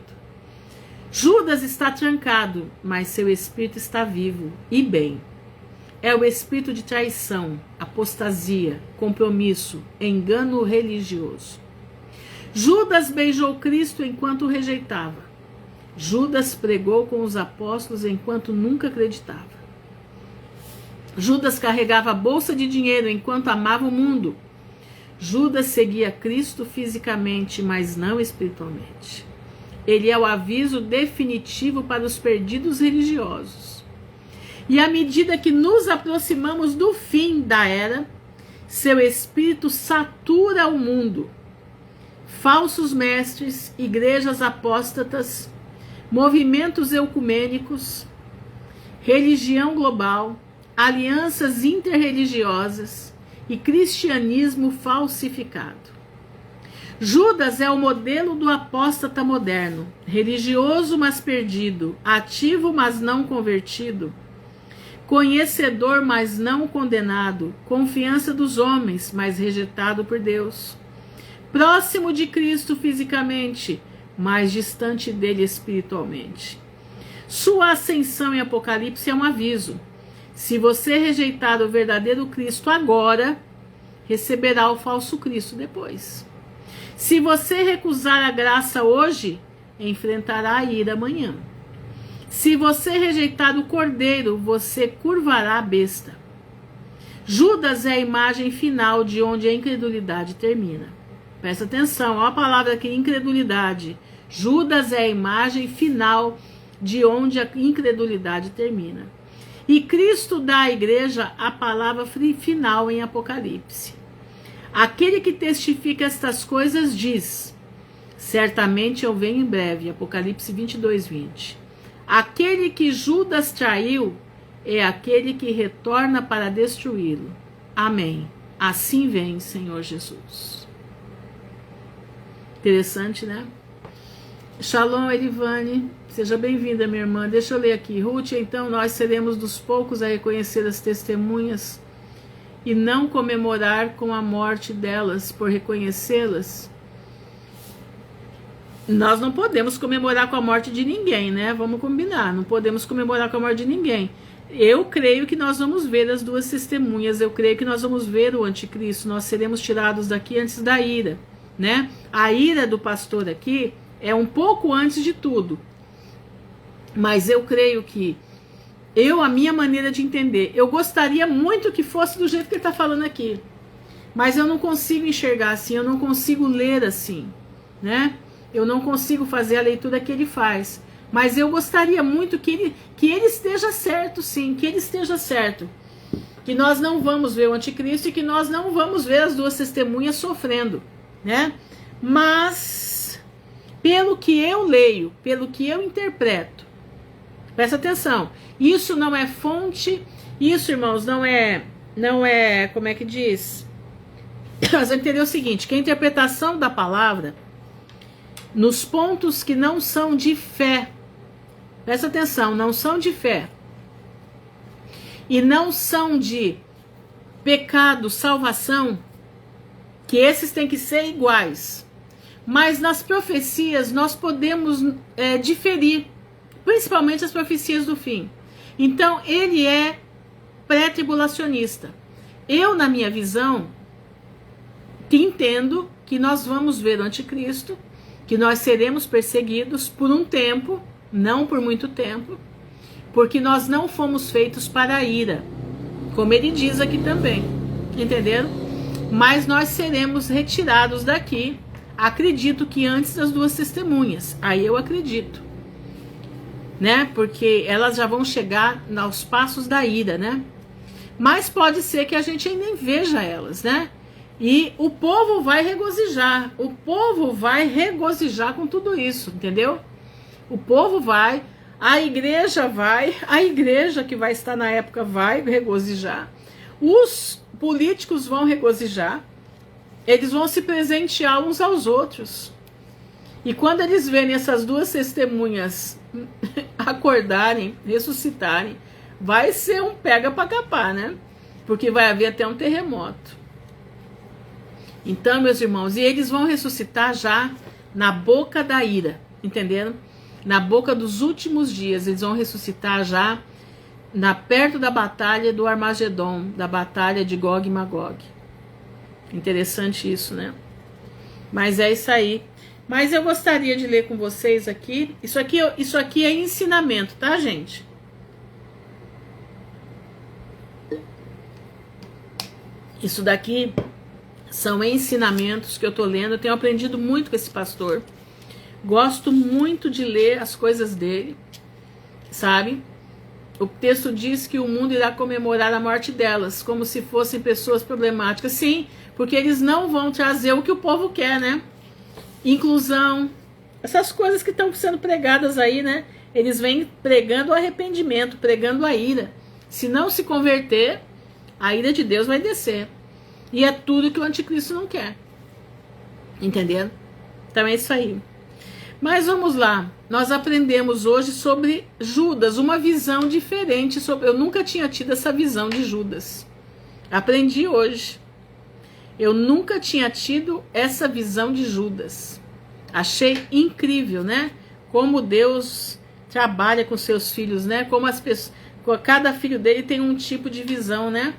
Judas está trancado, mas seu espírito está vivo e bem. É o espírito de traição, apostasia, compromisso, engano religioso. Judas beijou Cristo enquanto o rejeitava. Judas pregou com os apóstolos enquanto nunca acreditava. Judas carregava a bolsa de dinheiro enquanto amava o mundo. Judas seguia Cristo fisicamente, mas não espiritualmente. Ele é o aviso definitivo para os perdidos religiosos. E à medida que nos aproximamos do fim da era, seu espírito satura o mundo. Falsos mestres, igrejas apóstatas, movimentos ecumênicos, religião global, alianças interreligiosas e cristianismo falsificado. Judas é o modelo do apóstata moderno, religioso mas perdido, ativo mas não convertido, conhecedor mas não condenado, confiança dos homens mas rejeitado por Deus, próximo de Cristo fisicamente, mas distante dele espiritualmente. Sua ascensão em Apocalipse é um aviso. Se você rejeitar o verdadeiro Cristo agora, receberá o falso Cristo depois. Se você recusar a graça hoje, enfrentará a ira amanhã. Se você rejeitar o cordeiro, você curvará a besta. Judas é a imagem final de onde a incredulidade termina. Presta atenção, olha a palavra aqui, incredulidade. Judas é a imagem final de onde a incredulidade termina. E Cristo dá à igreja a palavra final em Apocalipse. Aquele que testifica estas coisas diz: certamente eu venho em breve. Apocalipse 22:20. Aquele que Judas traiu é aquele que retorna para destruí-lo. Amém. Assim vem, Senhor Jesus. Interessante, né? Shalom, Elivane. Seja bem-vinda, minha irmã. Deixa eu ler aqui. Ruth, então nós seremos dos poucos a reconhecer as testemunhas e não comemorar com a morte delas por reconhecê-las? Nós não podemos comemorar com a morte de ninguém, né? Vamos combinar. Não podemos comemorar com a morte de ninguém. Eu creio que nós vamos ver as duas testemunhas. Eu creio que nós vamos ver o anticristo. Nós seremos tirados daqui antes da ira, né? A ira do pastor aqui é um pouco antes de tudo. Mas eu creio que a minha maneira de entender, eu gostaria muito que fosse do jeito que ele está falando aqui. Mas eu não consigo enxergar assim, eu não consigo ler assim, né? Eu não consigo fazer a leitura que ele faz. Mas eu gostaria muito que ele esteja certo, sim, que ele esteja certo. Que nós não vamos ver o anticristo e que nós não vamos ver as duas testemunhas sofrendo, né? Mas, pelo que eu leio, pelo que eu interpreto, presta atenção, isso não é fonte, isso, irmãos, não é, como é que diz? Nós vamos entender o seguinte, que a interpretação da palavra, nos pontos que não são de fé, presta atenção, não são de fé, e não são de pecado, salvação, que esses têm que ser iguais, mas nas profecias nós podemos diferir, principalmente as profecias do fim. Então ele é pré-tribulacionista. Eu, na minha visão, que entendo que nós vamos ver o anticristo, que nós seremos perseguidos por um tempo, não por muito tempo, porque nós não fomos feitos para a ira, como ele diz aqui também, entenderam? Mas nós seremos retirados daqui, acredito que antes das duas testemunhas, aí eu acredito, né? Porque elas já vão chegar aos passos da ira, né? Mas pode ser que a gente nem veja elas, né? E o povo vai regozijar, com tudo isso, entendeu? O povo vai, a igreja que vai estar na época vai regozijar, os políticos vão regozijar, eles vão se presentear uns aos outros. E quando eles verem essas duas testemunhas acordarem, ressuscitarem, vai ser um pega pra capar, né? Porque vai haver até um terremoto. Então, meus irmãos, e eles vão ressuscitar já na boca da ira, entenderam? Na boca dos últimos dias, eles vão ressuscitar já perto da batalha do Armagedon, da batalha de Gog e Magog. Interessante isso, né? Mas é isso aí. Mas eu gostaria de ler com vocês aqui. Isso aqui é ensinamento, tá, gente? Isso daqui são ensinamentos que eu tô lendo. Eu tenho aprendido muito com esse pastor. Gosto muito de ler as coisas dele, sabe? O texto diz que o mundo irá comemorar a morte delas, como se fossem pessoas problemáticas. Sim, porque eles não vão trazer o que o povo quer, né? Inclusão, essas coisas que estão sendo pregadas aí, né? Eles vêm pregando o arrependimento, pregando a ira. Se não se converter, a ira de Deus vai descer. E é tudo que o anticristo não quer. Entenderam? Então é isso aí. Mas vamos lá. Nós aprendemos hoje sobre Judas, uma visão diferente sobre. Eu nunca tinha tido essa visão de Judas. Aprendi hoje. Eu nunca tinha tido essa visão de Judas. Achei incrível, né? Como Deus trabalha com seus filhos, né? Como as pessoas, cada filho dele tem um tipo de visão, né?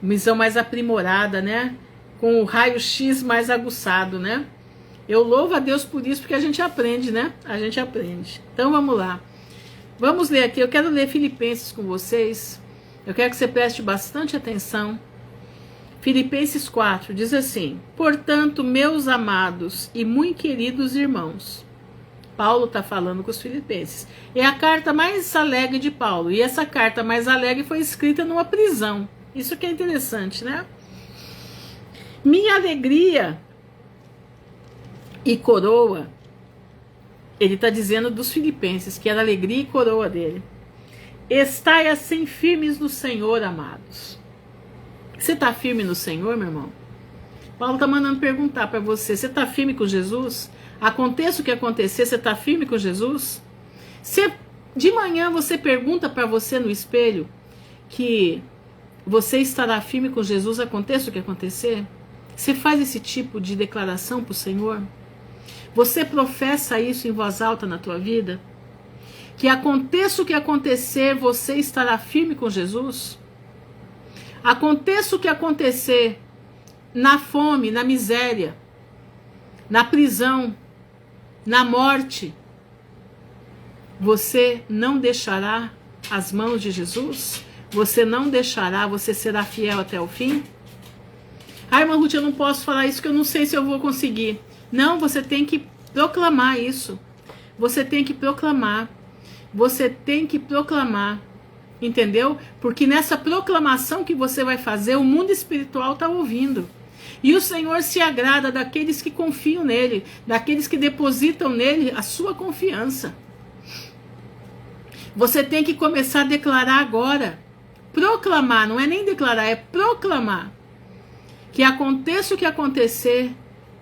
Visão mais aprimorada, né? Com o raio-x mais aguçado, né? Eu louvo a Deus por isso, porque a gente aprende, né? A gente aprende. Então vamos lá. Vamos ler aqui. Eu quero ler Filipenses com vocês. Eu quero que você preste bastante atenção. Filipenses 4 diz assim: portanto, meus amados e muito queridos irmãos. Paulo está falando com os filipenses. É a carta mais alegre de Paulo. E essa carta mais alegre foi escrita numa prisão. Isso que é interessante, né? Minha alegria e coroa, ele está dizendo dos filipenses, que era a alegria e coroa dele. Estai assim firmes no Senhor, amados. Você está firme no Senhor, meu irmão? Paulo está mandando perguntar para você, você está firme com Jesus? Aconteça o que acontecer, você está firme com Jesus? De manhã você pergunta para você no espelho que você estará firme com Jesus, aconteça o que acontecer? Você faz esse tipo de declaração para o Senhor? Você professa isso em voz alta na tua vida? Que aconteça o que acontecer, você estará firme com Jesus? Aconteça o que acontecer, na fome, na miséria, na prisão, na morte, você não deixará as mãos de Jesus? Você não deixará, você será fiel até o fim? Ah, irmã Ruth, eu não posso falar isso que eu não sei se eu vou conseguir. Não, você tem que proclamar isso. Você tem que proclamar. Você tem que proclamar. Entendeu? Porque nessa proclamação que você vai fazer, o mundo espiritual está ouvindo. E o Senhor se agrada daqueles que confiam nele, daqueles que depositam nele a sua confiança. Você tem que começar a declarar agora. Proclamar, não é nem declarar, é proclamar. Que aconteça o que acontecer,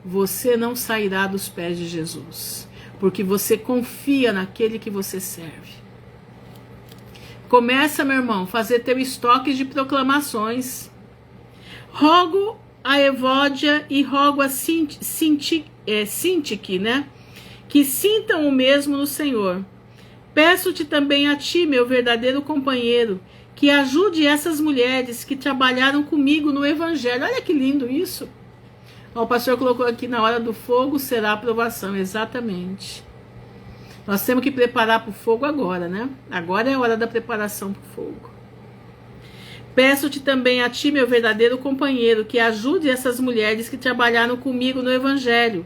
você não sairá dos pés de Jesus. Porque você confia naquele que você serve. Começa, meu irmão, fazer teu estoque de proclamações. Rogo a Evódia e rogo a Sintique, né? Que sintam o mesmo no Senhor. Peço-te também a ti, meu verdadeiro companheiro, que ajude essas mulheres que trabalharam comigo no Evangelho. Olha que lindo isso. Ó, o pastor colocou aqui, na hora do fogo será a provação. Exatamente. Nós temos que preparar para o fogo agora, né? Agora é a hora da preparação para o fogo. Peço-te também a ti, meu verdadeiro companheiro, que ajude essas mulheres que trabalharam comigo no Evangelho,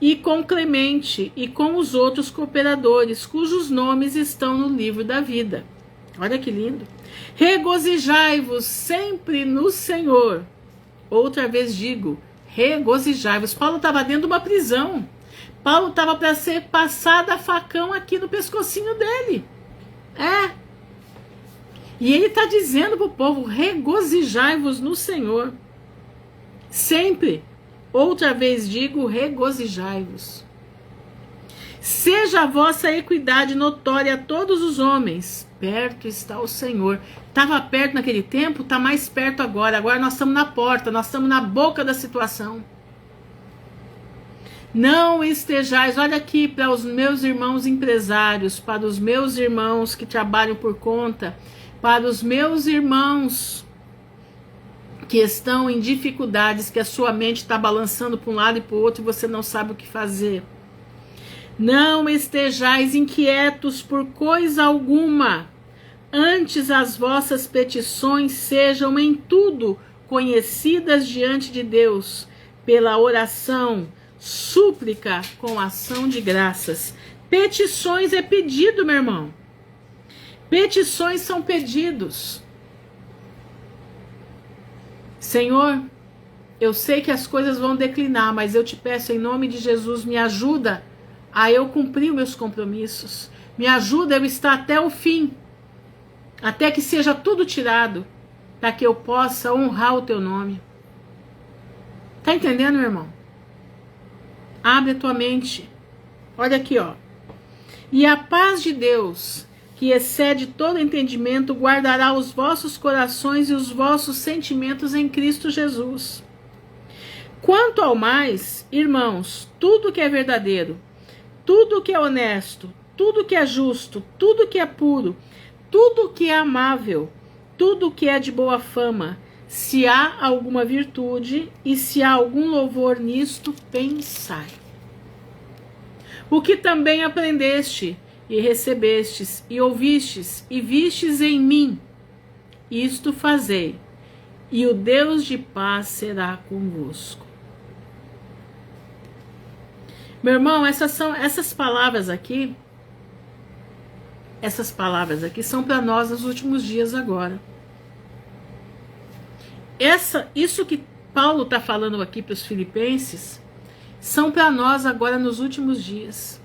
e com Clemente e com os outros cooperadores, cujos nomes estão no livro da vida. Olha que lindo. Regozijai-vos sempre no Senhor. Outra vez digo, regozijai-vos. Paulo estava dentro de uma prisão. Paulo estava para ser passado a facão aqui no pescocinho dele. E ele está dizendo para o povo, regozijai-vos no Senhor. Sempre. Outra vez digo, regozijai-vos. Seja a vossa equidade notória a todos os homens. Perto está o Senhor. Estava perto naquele tempo, está mais perto agora. Agora nós estamos na porta, nós estamos na boca da situação. Não estejais, olha aqui para os meus irmãos empresários, para os meus irmãos que trabalham por conta, para os meus irmãos que estão em dificuldades, que a sua mente está balançando para um lado e para o outro e você não sabe o que fazer. Não estejais inquietos por coisa alguma, antes as vossas petições sejam em tudo conhecidas diante de Deus, pela oração, súplica com ação de graças. Petições é pedido, meu irmão. Petições são pedidos. Senhor, eu sei que as coisas vão declinar, mas eu te peço em nome de Jesus, me ajuda a eu cumprir meus compromissos. Me ajuda a eu estar até o fim, até que seja tudo tirado, para que eu possa honrar o teu nome. Tá entendendo, meu irmão? Abre a tua mente. Olha aqui, ó. E a paz de Deus, que excede todo entendimento, guardará os vossos corações e os vossos sentimentos em Cristo Jesus. Quanto ao mais, irmãos, tudo que é verdadeiro, tudo que é honesto, tudo que é justo, tudo que é puro, tudo que é amável, tudo que é de boa fama, se há alguma virtude e se há algum louvor nisto, pensai. O que também aprendeste e recebestes, e ouvistes, e vistes em mim, isto fazei, e o Deus de paz será convosco. Meu irmão, essas palavras aqui são para nós nos últimos dias agora. Isso que Paulo está falando aqui para os filipenses, são para nós agora nos últimos dias.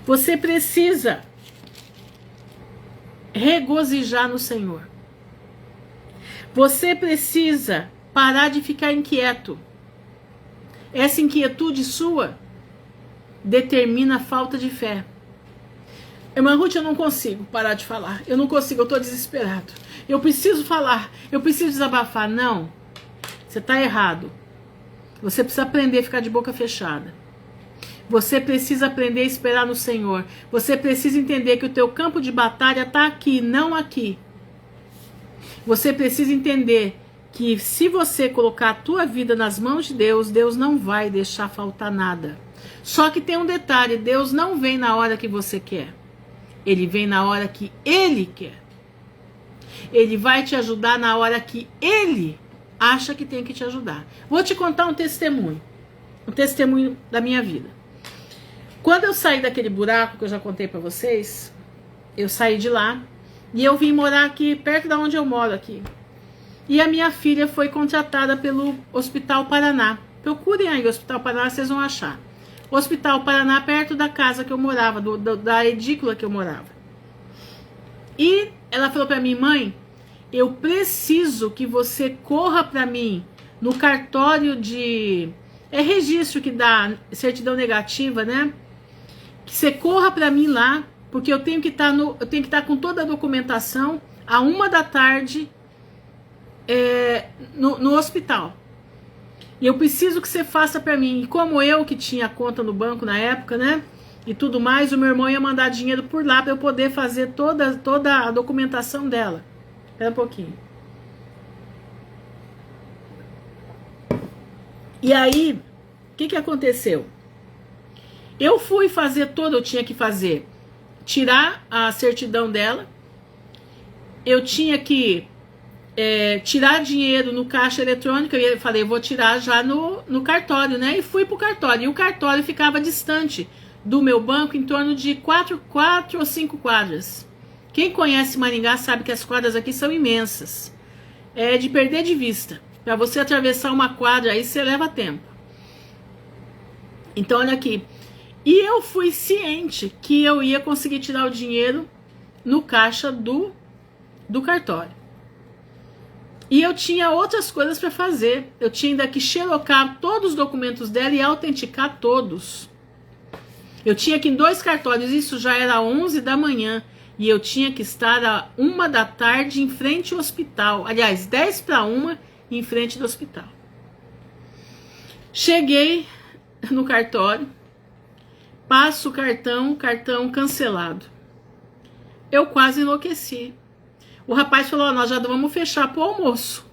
Você precisa regozijar no Senhor. Você precisa parar de ficar inquieto. Essa inquietude sua determina a falta de fé. Irmã Ruth, eu não consigo parar de falar. Eu não consigo, eu estou desesperado. Eu preciso falar, eu preciso desabafar. Não, você está errado. Você precisa aprender a ficar de boca fechada. Você precisa aprender a esperar no Senhor. Você precisa entender que o teu campo de batalha está aqui, não aqui. Você precisa entender que se você colocar a tua vida nas mãos de Deus, Deus não vai deixar faltar nada. Só que tem um detalhe, Deus não vem na hora que você quer. Ele vem na hora que Ele quer. Ele vai te ajudar na hora que Ele acha que tem que te ajudar. Vou te contar um testemunho da minha vida. Quando eu saí daquele buraco que eu já contei para vocês, eu saí de lá e eu vim morar aqui, perto de onde eu moro aqui. E a minha filha foi contratada pelo Hospital Paraná. Procurem aí o Hospital Paraná, vocês vão achar. O Hospital Paraná, perto da casa que eu morava, da edícula que eu morava. E ela falou para mim, mãe, eu preciso que você corra para mim no cartório de... É registro que dá certidão negativa, né? Que você corra para mim lá, porque eu tenho que estar com toda a documentação à 1h no hospital. E eu preciso que você faça para mim. E como eu que tinha conta no banco na época, né? E tudo mais, o meu irmão ia mandar dinheiro por lá para eu poder fazer toda a documentação dela. Espera um pouquinho. E aí, o que aconteceu? Eu fui fazer eu tinha que fazer, tirar a certidão dela, eu tinha que tirar dinheiro no caixa eletrônico, eu falei, vou tirar já no cartório, né? E fui pro cartório, e o cartório ficava distante do meu banco em torno de 4 ou 5 quadras. Quem conhece Maringá sabe que as quadras aqui são imensas. É de perder de vista. Para você atravessar uma quadra, aí você leva tempo. Então, olha aqui. E eu fui ciente que eu ia conseguir tirar o dinheiro no caixa do cartório. E eu tinha outras coisas para fazer. Eu tinha ainda que xerocar todos os documentos dela e autenticar todos. Eu tinha que ir em 2 cartórios, isso já era 11 da manhã. E eu tinha que estar à 1h em frente ao hospital. Aliás, 10:50 em frente do hospital. Cheguei no cartório, passo o cartão cancelado. Eu quase enlouqueci. O rapaz falou, nós já vamos fechar pro almoço.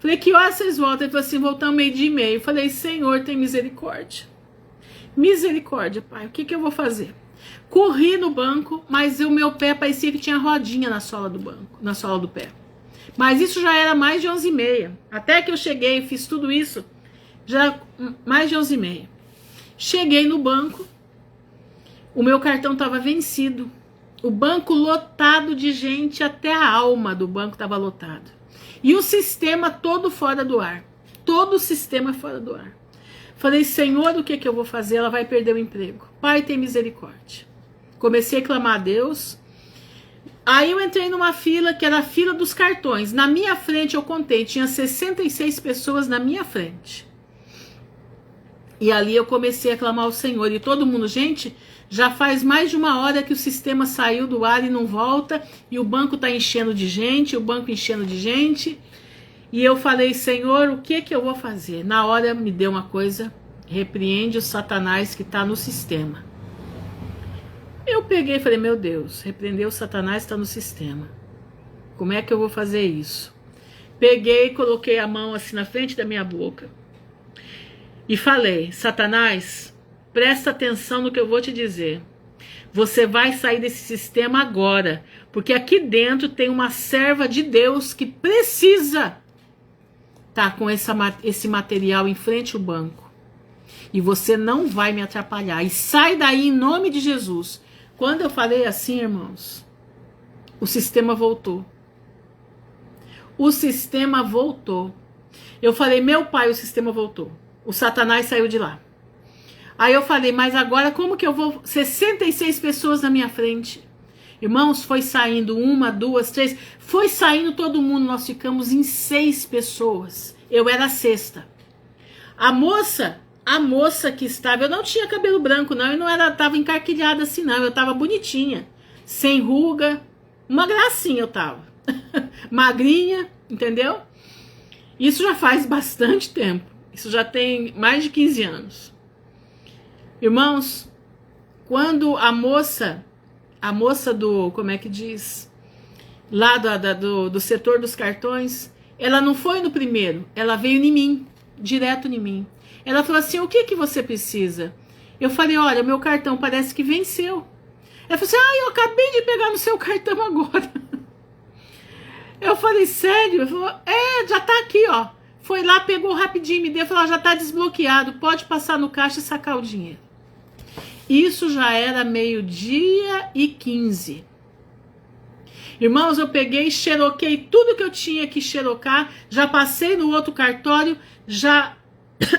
Falei, que horas vocês voltam? Ele falou assim, voltamos 12:30. Falei, Senhor, tem misericórdia. Misericórdia, pai, o que eu vou fazer? Corri no banco, mas o meu pé parecia que tinha rodinha na sola do banco, na sola do pé. Mas isso já era mais de 11:30. Até que eu cheguei, fiz tudo isso, já mais de 11:30. Cheguei no banco, o meu cartão estava vencido. O banco lotado de gente, até a alma do banco estava lotado. E o sistema todo fora do ar. Todo o sistema fora do ar. Falei, Senhor, o que eu vou fazer? Ela vai perder o emprego. Pai, tem misericórdia. Comecei a clamar a Deus. Aí eu entrei numa fila, que era a fila dos cartões. Na minha frente, eu contei, tinha 66 pessoas na minha frente. E ali eu comecei a clamar ao Senhor. E todo mundo, gente, já faz mais de 1 hora que o sistema saiu do ar e não volta. E o banco está enchendo de gente, o banco enchendo de gente. E eu falei, Senhor, o que eu vou fazer? Na hora me deu uma coisa, repreende o Satanás que está no sistema. Eu peguei e falei, meu Deus, repreender o Satanás está no sistema. Como é que eu vou fazer isso? Peguei, coloquei a mão assim na frente da minha boca. E falei, Satanás, presta atenção no que eu vou te dizer. Você vai sair desse sistema agora, porque aqui dentro tem uma serva de Deus que precisa estar com esse material em frente ao banco. E você não vai me atrapalhar. E sai daí em nome de Jesus. Quando eu falei assim, irmãos, o sistema voltou. O sistema voltou. Eu falei, meu pai, o sistema voltou. O Satanás saiu de lá. Aí eu falei, mas agora como que eu vou... 66 pessoas na minha frente. Irmãos, foi saindo 1, 2, 3. Foi saindo todo mundo. Nós ficamos em 6 pessoas. Eu era a 6ª. A moça, a moça que estava, eu não tinha cabelo branco não, e não era, tava encarquilhada assim não, eu tava bonitinha, sem ruga, uma gracinha eu tava, magrinha, entendeu? Isso já faz bastante tempo, isso já tem mais de 15 anos. Irmãos, quando a moça do, como é que diz, lá do setor dos cartões, ela não foi no primeiro, ela veio em mim, direto em mim. Ela falou assim, o que que você precisa? Eu falei, olha, meu cartão parece que venceu. Ela falou assim, eu acabei de pegar no seu cartão agora. Eu falei, sério? Ela falou, já tá aqui, ó. Foi lá, pegou rapidinho, me deu, falou, já tá desbloqueado, pode passar no caixa e sacar o dinheiro. Isso já era 12h15. Irmãos, eu peguei, xeroquei tudo que eu tinha que xerocar, já passei no outro cartório, já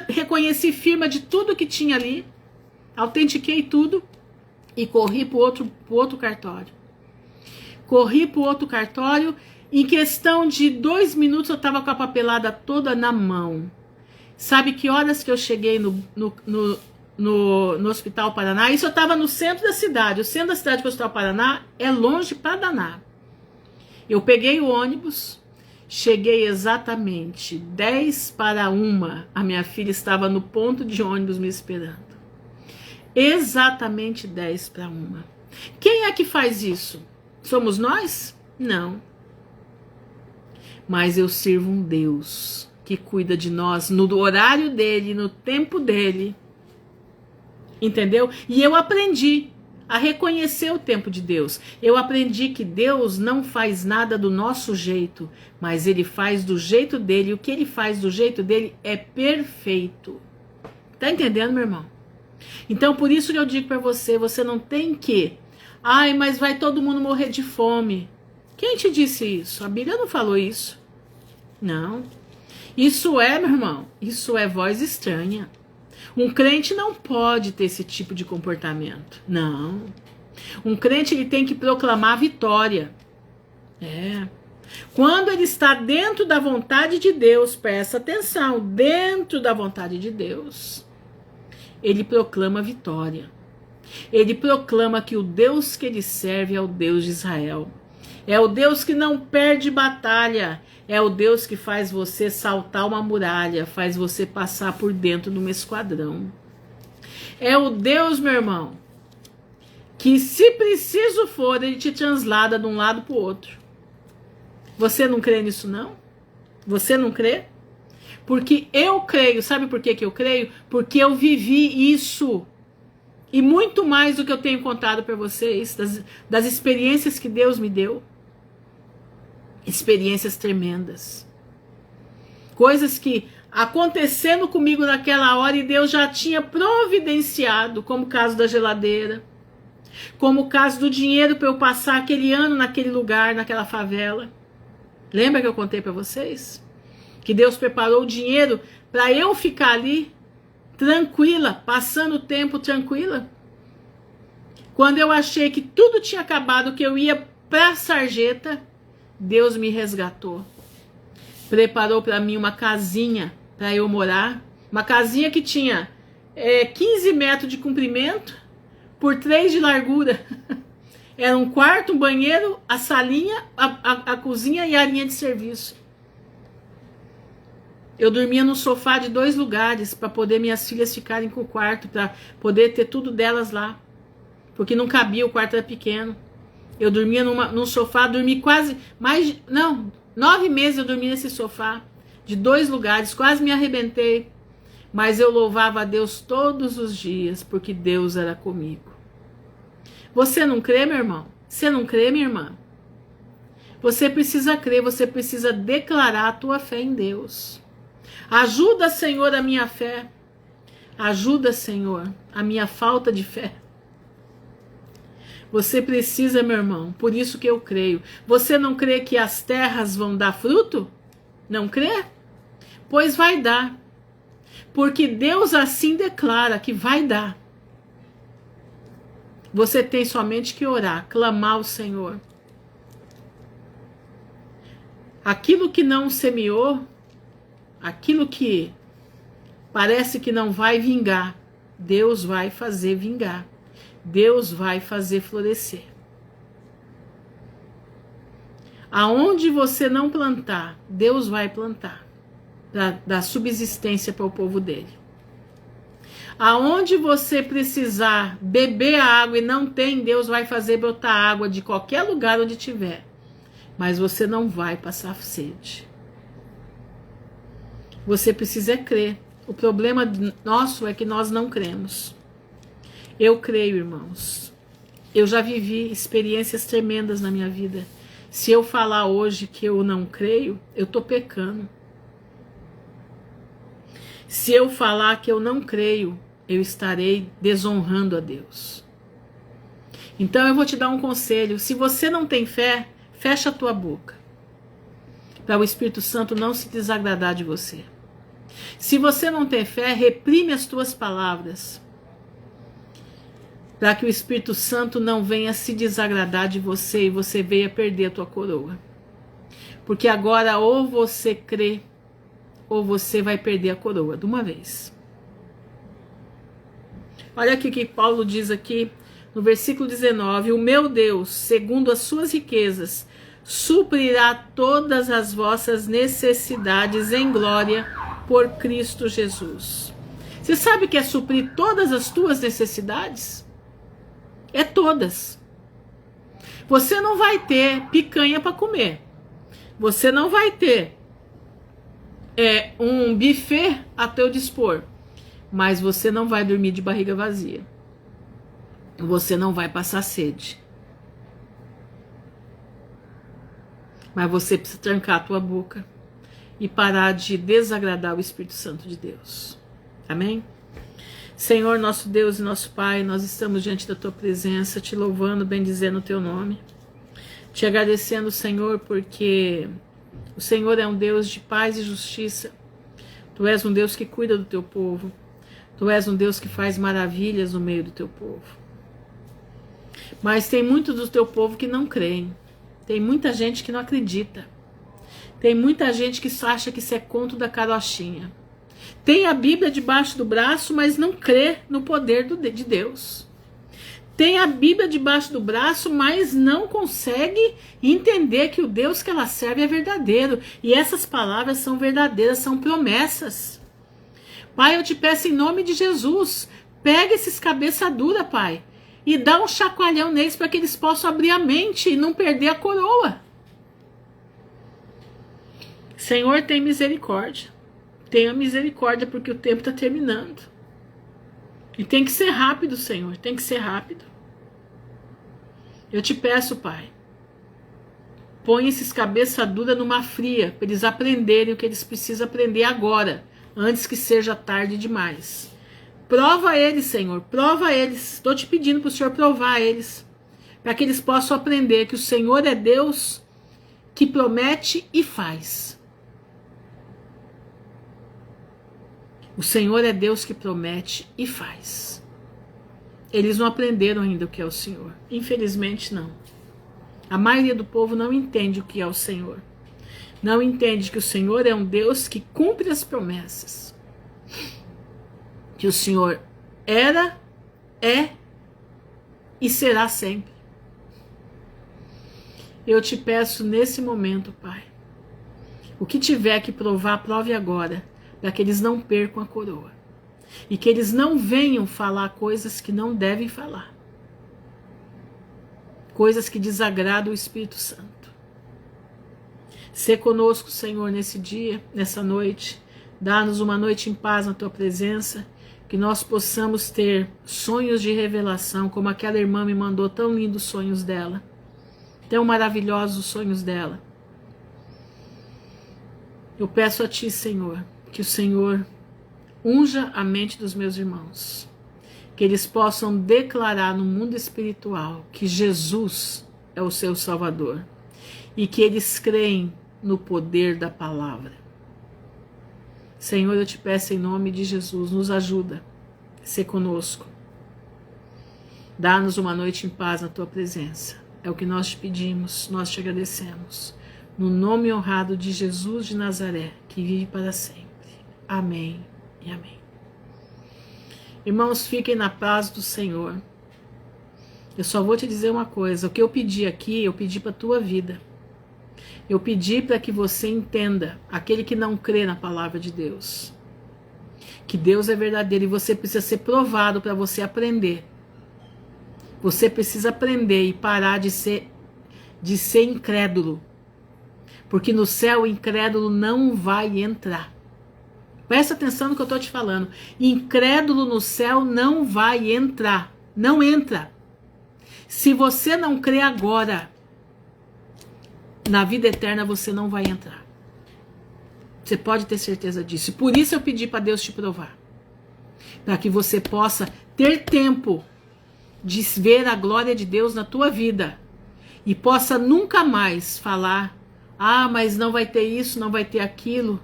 reconheci firma de tudo que tinha ali, autentiquei tudo e corri pro outro cartório. Corri pro outro cartório, em questão de 2 minutos eu estava com a papelada toda na mão. Sabe que horas que eu cheguei no Hospital Paraná? Isso eu estava no centro da cidade. O centro da cidade do Hospital Paraná é longe para danar. Eu peguei o ônibus, cheguei exatamente 10:50. A minha filha estava no ponto de ônibus me esperando. Exatamente 10:50. Quem é que faz isso? Somos nós? Não. Mas eu sirvo um Deus que cuida de nós no horário dele, no tempo dele. Entendeu? E eu aprendi a reconhecer o tempo de Deus. Eu aprendi que Deus não faz nada do nosso jeito, mas Ele faz do jeito dele. E o que Ele faz do jeito dele é perfeito. Tá entendendo, meu irmão? Então, por isso que eu digo para você, você não tem que... mas vai todo mundo morrer de fome. Quem te disse isso? A Bíblia não falou isso. Não. Isso meu irmão, isso é voz estranha. Um crente não pode ter esse tipo de comportamento. Não. Um crente ele tem que proclamar vitória. Quando ele está dentro da vontade de Deus, presta atenção, dentro da vontade de Deus, ele proclama vitória. Ele proclama que o Deus que ele serve é o Deus de Israel. É o Deus que não perde batalha. É o Deus que faz você saltar uma muralha, faz você passar por dentro de um esquadrão. É o Deus, meu irmão, que se preciso for, ele te translada de um lado para o outro. Você não crê nisso, não? Você não crê? Porque eu creio. Sabe por que eu creio? Porque eu vivi isso. E muito mais do que eu tenho contado para vocês, das experiências que Deus me deu. Experiências tremendas. Coisas que acontecendo comigo naquela hora e Deus já tinha providenciado, como o caso da geladeira, como o caso do dinheiro para eu passar aquele ano naquele lugar, naquela favela. Lembra que eu contei para vocês? Que Deus preparou o dinheiro para eu ficar ali tranquila, passando o tempo tranquila. Quando eu achei que tudo tinha acabado, que eu ia para a sarjeta, Deus me resgatou. Preparou para mim uma casinha para eu morar. Uma casinha que tinha 15 metros de comprimento por 3 de largura. Era um quarto, um banheiro, a salinha, a cozinha e a linha de serviço. Eu dormia no sofá de 2 lugares para poder minhas filhas ficarem com o quarto, para poder ter tudo delas lá. Porque não cabia, o quarto era pequeno. Eu dormia num sofá, dormi quase 9 meses eu dormi nesse sofá, de 2 lugares, quase me arrebentei. Mas eu louvava a Deus todos os dias, porque Deus era comigo. Você não crê, meu irmão? Você não crê, minha irmã? Você precisa crer, você precisa declarar a tua fé em Deus. Ajuda, Senhor, a minha fé. Ajuda, Senhor, a minha falta de fé. Você precisa, meu irmão, por isso que eu creio. Você não crê que as terras vão dar fruto? Não crê? Pois vai dar. Porque Deus assim declara que vai dar. Você tem somente que orar, clamar ao Senhor. Aquilo que não semeou, aquilo que parece que não vai vingar. Deus vai fazer vingar. Deus vai fazer florescer. Aonde você não plantar, Deus vai plantar, para dar subsistência para o povo dele. Aonde você precisar beber a água e não tem, Deus vai fazer brotar água de qualquer lugar onde tiver. Mas você não vai passar sede. Você precisa crer. O problema nosso é que nós não cremos. Eu creio, irmãos. Eu já vivi experiências tremendas na minha vida. Se eu falar hoje que eu não creio, eu estou pecando. Se eu falar que eu não creio, eu estarei desonrando a Deus. Então eu vou te dar um conselho. Se você não tem fé, fecha a tua boca, para o Espírito Santo não se desagradar de você. Se você não tem fé, reprime as tuas palavras, para que o Espírito Santo não venha se desagradar de você e você venha perder a tua coroa. Porque agora ou você crê, ou você vai perder a coroa de uma vez. Olha aqui o que Paulo diz aqui no versículo 19. O meu Deus, segundo as suas riquezas, suprirá todas as vossas necessidades em glória por Cristo Jesus. Você sabe o que é suprir todas as tuas necessidades? É todas. Você não vai ter picanha para comer. Você não vai ter um buffet a teu dispor. Mas você não vai dormir de barriga vazia. Você não vai passar sede. Mas você precisa trancar a tua boca e parar de desagradar o Espírito Santo de Deus. Amém? Senhor, nosso Deus e nosso Pai, nós estamos diante da tua presença, te louvando, bendizendo o teu nome. Te agradecendo, Senhor, porque o Senhor é um Deus de paz e justiça. Tu és um Deus que cuida do teu povo. Tu és um Deus que faz maravilhas no meio do teu povo. Mas tem muito do teu povo que não creem. Tem muita gente que não acredita. Tem muita gente que só acha que isso é conto da carochinha. Tem a Bíblia debaixo do braço, mas não crê no poder de Deus. Tem a Bíblia debaixo do braço, mas não consegue entender que o Deus que ela serve é verdadeiro. E essas palavras são verdadeiras, são promessas. Pai, eu te peço em nome de Jesus, pega esses cabeça dura, Pai, e dá um chacoalhão neles para que eles possam abrir a mente e não perder a coroa. Senhor, tem misericórdia. Tenha misericórdia, porque o tempo está terminando. E tem que ser rápido, Senhor, tem que ser rápido. Eu te peço, Pai, põe esses cabeça dura numa fria, para eles aprenderem o que eles precisam aprender agora, antes que seja tarde demais. Prova eles, Senhor, prova eles. Estou te pedindo para o Senhor provar eles, para que eles possam aprender que o Senhor é Deus que promete e faz. O Senhor é Deus que promete e faz. Eles não aprenderam ainda o que é o Senhor. Infelizmente, não. A maioria do povo não entende o que é o Senhor. Não entende que o Senhor é um Deus que cumpre as promessas. Que o Senhor era, é e será sempre. Eu te peço nesse momento, Pai, o que tiver que provar, prove agora, para que eles não percam a coroa. E que eles não venham falar coisas que não devem falar. Coisas que desagradam o Espírito Santo. Sê conosco, Senhor, nesse dia, nessa noite. Dá-nos uma noite em paz na Tua presença. Que nós possamos ter sonhos de revelação, como aquela irmã me mandou tão lindos sonhos dela. Tão maravilhosos os sonhos dela. Eu peço a Ti, Senhor, que o Senhor unja a mente dos meus irmãos, que eles possam declarar no mundo espiritual que Jesus é o seu Salvador e que eles creem no poder da palavra. Senhor, eu te peço em nome de Jesus, nos ajuda, sê conosco, dá-nos uma noite em paz na Tua presença, é o que nós te pedimos, nós te agradecemos, no nome honrado de Jesus de Nazaré, que vive para sempre. Amém e amém. Irmãos, fiquem na paz do Senhor. Eu só vou te dizer uma coisa, o que eu pedi aqui, eu pedi para a tua vida. Eu pedi para que você entenda, aquele que não crê na palavra de Deus, que Deus é verdadeiro e você precisa ser provado para você aprender. Você precisa aprender e parar de ser incrédulo. Porque no céu o incrédulo não vai entrar. Presta atenção no que eu estou te falando. Incrédulo no céu não vai entrar. Não entra. Se você não crê agora, na vida eterna você não vai entrar. Você pode ter certeza disso. Por isso eu pedi para Deus te provar. Para que você possa ter tempo de ver a glória de Deus na tua vida. E possa nunca mais falar, mas não vai ter isso, não vai ter aquilo.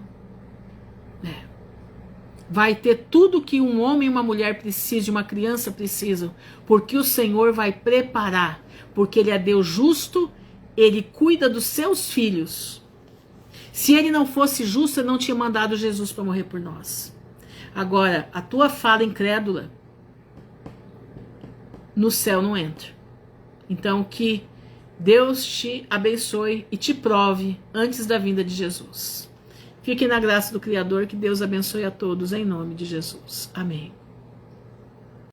Vai ter tudo que um homem e uma mulher precisam, uma criança precisam. Porque o Senhor vai preparar. Porque Ele é Deus justo, Ele cuida dos seus filhos. Se Ele não fosse justo, Ele não tinha mandado Jesus para morrer por nós. Agora, a tua fala incrédula no céu não entra. Então, que Deus te abençoe e te prove antes da vinda de Jesus. Fiquem na graça do Criador, que Deus abençoe a todos em nome de Jesus. Amém.